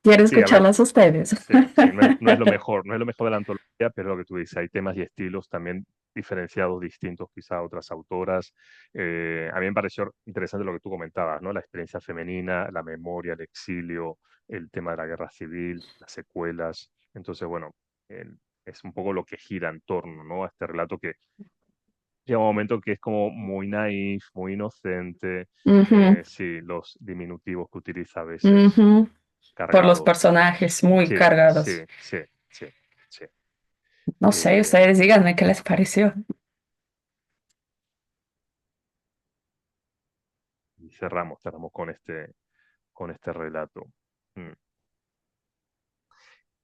quiero Sí, a ver, escucharlas ustedes. sí, no es lo mejor, no es lo mejor de la antología, pero lo que tú dices, hay temas y estilos también diferenciados, distintos quizá a otras autoras. A mí me pareció interesante lo que tú comentabas, ¿no? La experiencia femenina, la memoria, el exilio, el tema de la guerra civil, las secuelas. Entonces, bueno, es un poco lo que gira en torno, ¿no? A este relato que llega un momento que es como muy naif, muy inocente. Ujú, Sí, los diminutivos que utiliza a veces ujú. Por los cargados. personajes muy Sí, cargados. sí, sí, sí, sí. No sé, Eh, ustedes díganme qué les pareció. y cerramos con este relato. Mm.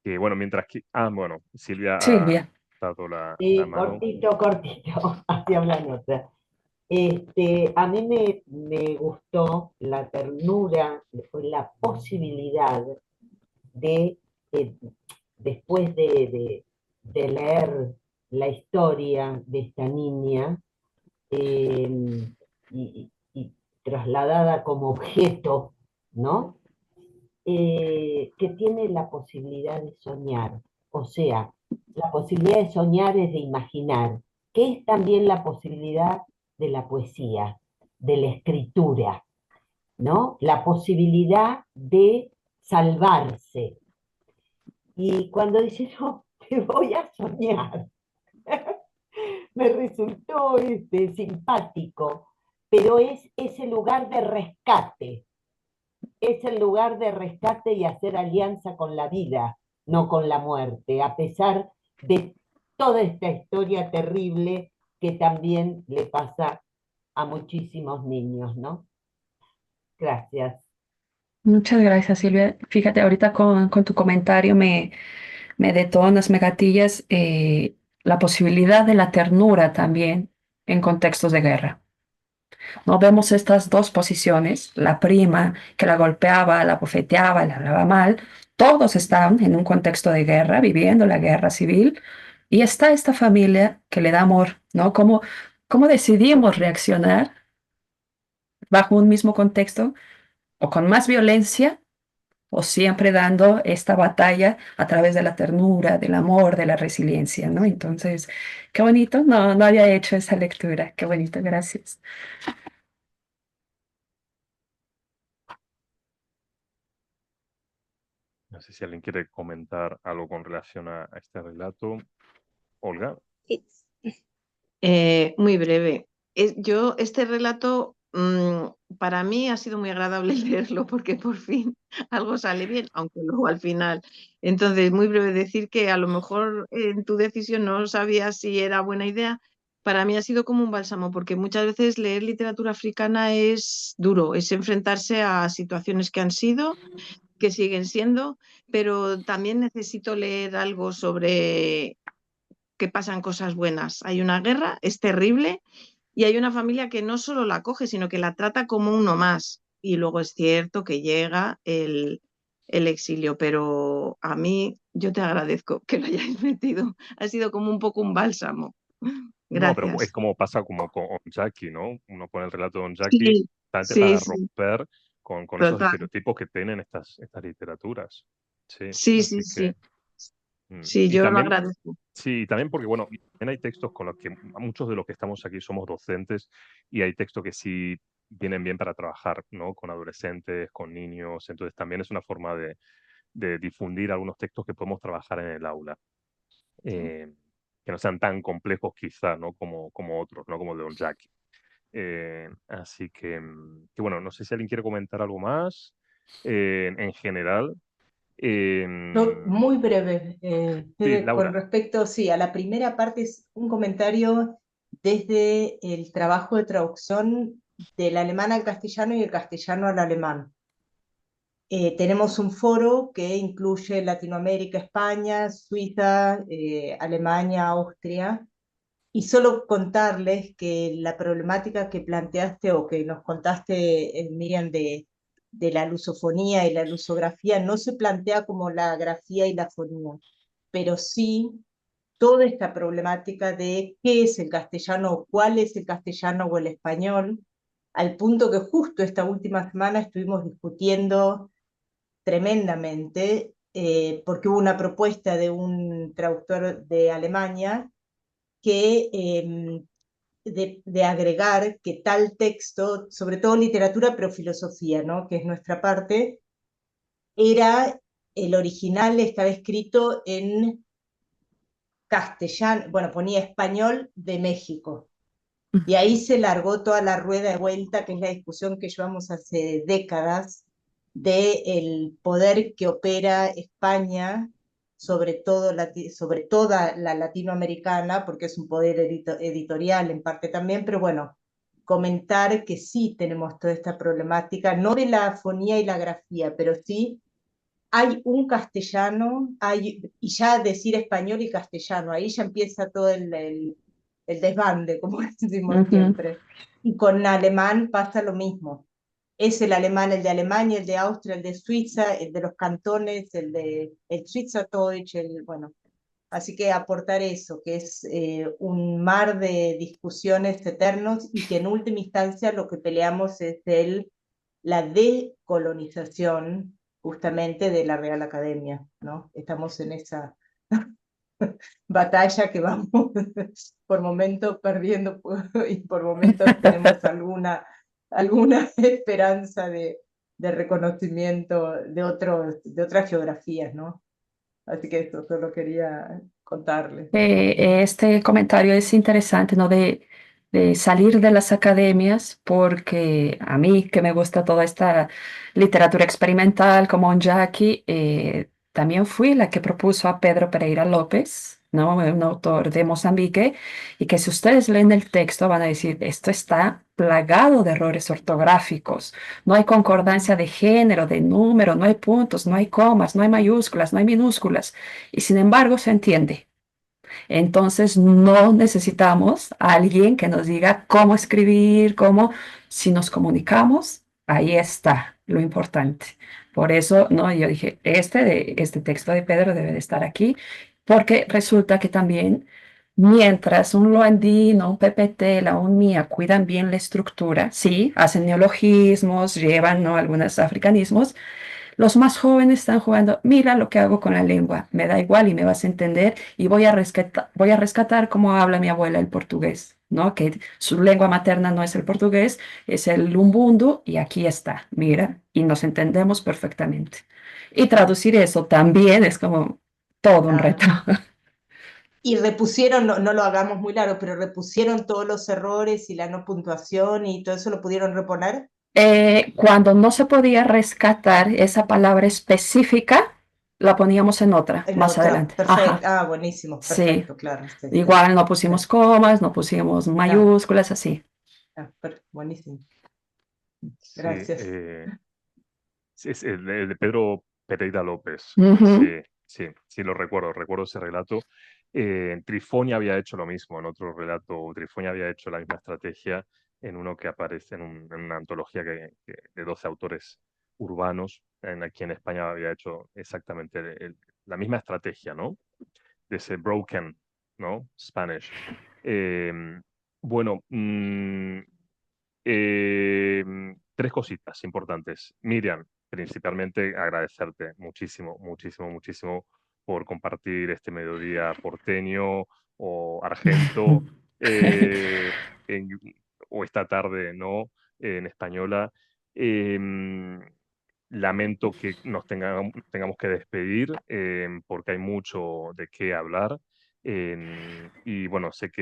Que bueno, mientras que, bueno, Silvia ha Silvia. dado la mano. Cortito, cortito, hacia la nota. A mí me gustó la ternura, la posibilidad de, eh, después de leer la historia de esta niña, eh, y trasladada como objeto, ¿no? Que tiene la posibilidad de soñar. O sea, la posibilidad de soñar es de imaginar, que es también la posibilidad de la poesía, de la escritura, ¿no? La posibilidad de salvarse. Y cuando dice, no, te voy a soñar, me resultó simpático, pero es ese lugar de rescate, es el lugar de rescate y hacer alianza con la vida, no con la muerte, a pesar de toda esta historia terrible que también le pasa a muchísimos niños, ¿no? Gracias. Muchas gracias, Silvia. Fíjate, ahorita con tu comentario me detonas, me gatillas la posibilidad de la ternura también en contextos de guerra. No vemos estas dos posiciones, la prima que la golpeaba, la bofeteaba, la hablaba mal, todos están en un contexto de guerra, viviendo la guerra civil, y está esta familia que le da amor, ¿no? ¿Cómo decidimos reaccionar bajo un mismo contexto o con más violencia o siempre dando esta batalla a través de la ternura, del amor, de la resiliencia, ¿no? Entonces, qué bonito, no había hecho esa lectura, qué bonito, gracias. No sé si alguien quiere comentar algo con relación a este relato. Olga. Muy breve. Yo, este relato, para mí ha sido muy agradable leerlo porque por fin algo sale bien, aunque luego al final. Entonces, muy breve decir que a lo mejor en tu decisión no sabías si era buena idea. Para mí ha sido como un bálsamo, porque muchas veces leer literatura africana es duro, es enfrentarse a situaciones que han sido, que siguen siendo, pero también necesito leer algo sobre que pasan cosas buenas. Hay una guerra, es terrible, y hay una familia que no solo la coge, sino que la trata como uno más. Y luego es cierto que llega el exilio, pero a mí yo te agradezco que lo hayáis metido. Ha sido como un poco un bálsamo. No, pero es Gracias. como pasa como con Jackie, ¿no? Uno pone el relato de Jackie Sí, sí, para sí, romper con esos total. estereotipos que tienen estas literaturas. Sí, Sí, sí, así que... sí. mm. Sí, Y yo lo también, agradezco. sí, y también porque, bueno, y también hay textos con los que muchos de los que estamos aquí somos docentes y hay textos que sí vienen bien para trabajar, ¿no? Con adolescentes, con niños. Entonces también es una forma de difundir algunos textos que podemos trabajar en el aula. eh, que no sean tan complejos quizá, ¿no? Como otros, ¿no? Como el de Don Jackie. Así que bueno, no sé si alguien quiere comentar algo más. En general, Muy breve, Sí, Fede, con Laura. respecto, sí, a la primera parte es un comentario desde el trabajo de traducción del alemán al castellano y el castellano al alemán. Tenemos un foro que incluye Latinoamérica, España, Suiza, Alemania, Austria, y solo contarles que la problemática que planteaste o que nos contaste, Miriam, de la lusofonía y la lusografía, no se plantea como la grafía y la fonía, pero sí toda esta problemática de qué es el castellano o cuál es el castellano o el español, al punto que justo esta última semana estuvimos discutiendo tremendamente, porque hubo una propuesta de un traductor de Alemania que de agregar que tal texto, sobre todo literatura, pero filosofía, ¿no? Que es nuestra parte, era el original, estaba escrito en castellano, bueno, ponía español de México. Y ahí se largó toda la rueda de vuelta, que es la discusión que llevamos hace décadas, de el poder que opera España sobre, todo, sobre toda la latinoamericana, porque es un poder editorial en parte también, pero bueno, comentar que sí tenemos toda esta problemática, no de la fonía y la grafía, pero sí hay un castellano, y ya decir español y castellano, ahí ya empieza todo el desbande, como decimos Ujú. siempre. Y con alemán pasa lo mismo. Es el alemán, el de Alemania, el de Austria, el de Suiza, el de los cantones, el Schweizerdeutsch, bueno. Así que aportar eso, que es un mar de discusiones eternos y que en última instancia lo que peleamos es la decolonización justamente de la Real Academia, ¿no? Estamos en esa batalla que vamos por momentos perdiendo y por momentos tenemos alguna esperanza de reconocimiento de otras geografías, ¿no? Así que eso solo quería contarles. Este comentario es interesante, ¿no? De salir de las academias, porque a mí, que me gusta toda esta literatura experimental como un Jackie, también fui la que propuso a Pedro Pereira López, ¿no? Un autor de Mozambique, y que si ustedes leen el texto van a decir, esto está plagado de errores ortográficos, no hay concordancia de género, de número, no hay puntos, no hay comas, no hay mayúsculas, no hay minúsculas, y sin embargo se entiende. Entonces, no necesitamos a alguien que nos diga cómo escribir, cómo, si nos comunicamos, ahí está lo importante. Por eso, no, yo dije, este texto de Pedro debe de estar aquí, porque resulta que también, mientras un Loandino, un PPT, la UNMIA cuidan bien la estructura, sí, hacen neologismos, llevan, ¿no?, algunos africanismos, los más jóvenes están jugando, mira lo que hago con la lengua, me da igual y me vas a entender y voy a rescatar cómo habla mi abuela el portugués, ¿no? Que su lengua materna no es el portugués, es el lumbundu y aquí está, mira, y nos entendemos perfectamente. Y traducir eso también es como todo un reto. Y repusieron, no, no lo hagamos muy largo, pero repusieron todos los errores y la no puntuación y todo eso lo pudieron reponer. Cuando no se podía rescatar esa palabra específica, la poníamos en otra, En más otra, adelante. perfecto. Ajá, Ah, buenísimo, sí. perfecto, claro. Sí, sí, Igual no sí. pusimos comas, no pusimos Ah, mayúsculas, así. buenísimo. Sí, Gracias. sí, es el de Pedro Pereira López. Sí, Ujú. sí, sí, recuerdo ese relato. Trifonia había hecho lo mismo en otro relato. Trifonia había hecho la misma estrategia en uno que aparece en una antología de 12 autores urbanos. Aquí en España había hecho exactamente la misma estrategia, ¿no? De ese broken, ¿no? Spanish. Eh, bueno, tres cositas importantes. Miriam, principalmente agradecerte muchísimo, muchísimo, muchísimo por compartir este mediodía porteño o argento eh, en- o esta tarde, ¿no? En española. Em, Lamento que nos tengamos que despedir porque hay mucho de qué hablar. Y bueno, sé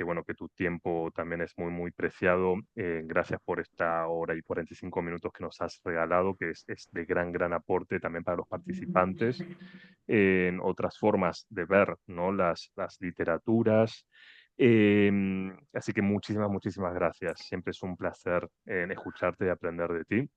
bueno, que tu tiempo también es muy, muy preciado. Gracias por esta hora y 45 minutos que nos has regalado, que es de gran, gran aporte también para los participantes en otras formas de ver, ¿no? Las literaturas. Así que muchísimas, muchísimas gracias. Siempre es un placer escucharte y aprender de ti.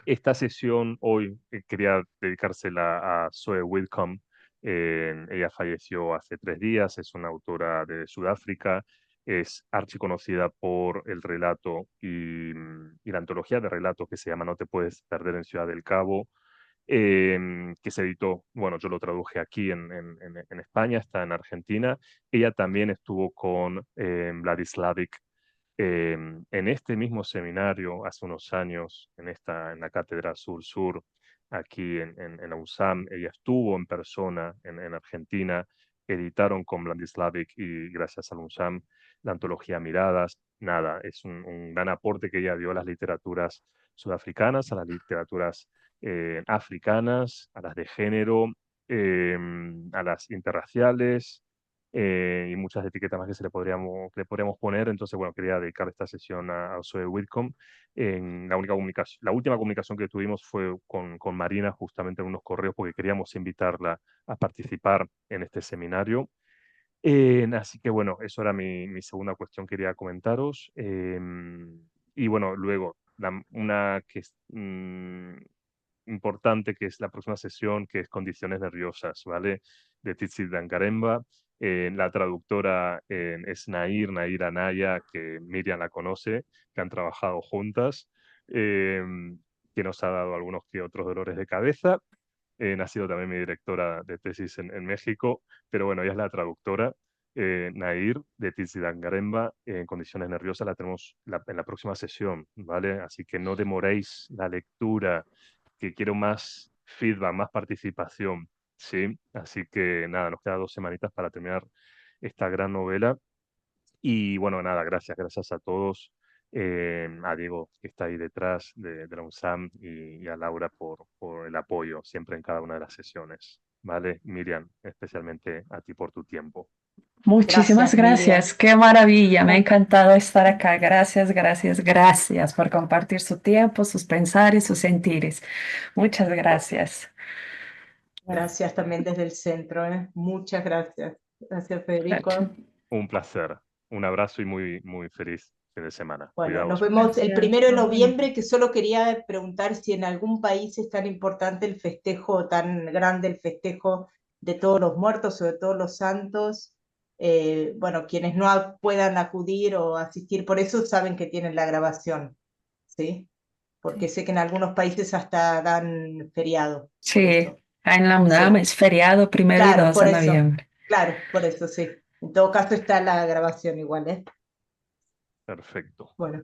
Esta sesión hoy quería dedicársela a Zoe Whitcomb. Ella falleció hace 3 días, es una autora de Sudáfrica, es archiconocida por el relato y la antología de relatos que se llama No te puedes perder en Ciudad del Cabo, que se editó, bueno, yo lo traduje aquí en España, está en Argentina. Ella también estuvo con Vladislavic en este mismo seminario hace unos años, en la Cátedra Sur-Sur, aquí en la UNSAM. Ella estuvo en persona en Argentina, editaron con Vladislavic y gracias a la UNSAM la antología Miradas. Nada, es un gran aporte que ella dio a las literaturas sudafricanas, a las literaturas africanas, a las de género, a las interraciales, y muchas etiquetas más que que le podríamos poner. Entonces, bueno, quería dedicar esta sesión a Zoe Whitcomb. La última comunicación que tuvimos fue con Marina, justamente en unos correos, porque queríamos invitarla a participar en este seminario. Así que bueno, eso era mi segunda cuestión que quería comentaros. Y bueno, luego, una que es importante, que es la próxima sesión, que es Condiciones Nerviosas, ¿vale? De Tsitsi Dangaremba. La traductora es Nair Anaya, que Miriam la conoce, que han trabajado juntas, que nos ha dado algunos que otros dolores de cabeza. Ha sido también mi directora de tesis en México, pero bueno, ella es la traductora. Nair, de Tsitsi Dangaremba, en Condiciones Nerviosas, la tenemos en la próxima sesión, ¿vale? Así que no demoréis la lectura, que quiero más feedback, más participación, ¿sí? Así que nada, nos quedan 2 semanitas para terminar esta gran novela. Y bueno, nada, gracias a todos, a Diego, que está ahí detrás de la UNSAM, y a Laura por el apoyo siempre en cada una de las sesiones, ¿vale? Miriam, especialmente a ti por tu tiempo. Muchísimas Gracias, Miriam. gracias, qué maravilla, me ha encantado estar acá. Gracias, gracias, gracias por compartir su tiempo, sus pensares, sus sentires. Muchas gracias. Gracias también desde el centro, ¿eh? Muchas gracias. Gracias, Federico. Un placer, un abrazo y muy, muy feliz fin de semana. Bueno, nos Cuidaos. vemos el Gracias. 1 de noviembre, que solo quería preguntar si en algún país es tan importante el festejo, tan grande el festejo de todos los muertos o de todos los santos. Bueno, quienes no puedan acudir o asistir por eso saben que tienen la grabación, ¿sí? Porque sé que en algunos países hasta dan feriado por Sí, eso. en la UNAM Sí, es feriado 1 y claro, 2 por de eso. noviembre. Claro, por eso, sí. En todo caso está la grabación igual, ¿eh? Perfecto. Bueno,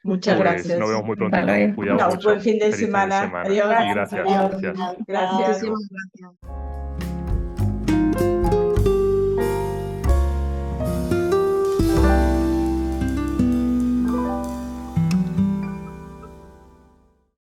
muchas Pues gracias. nos vemos muy Hasta prontito. luego. Cuidaos Chao, mucho. buen fin de Feliz fin de semana. semana. Adiós. Y gracias, Adiós. gracias. Gracias. Muchísimas gracias.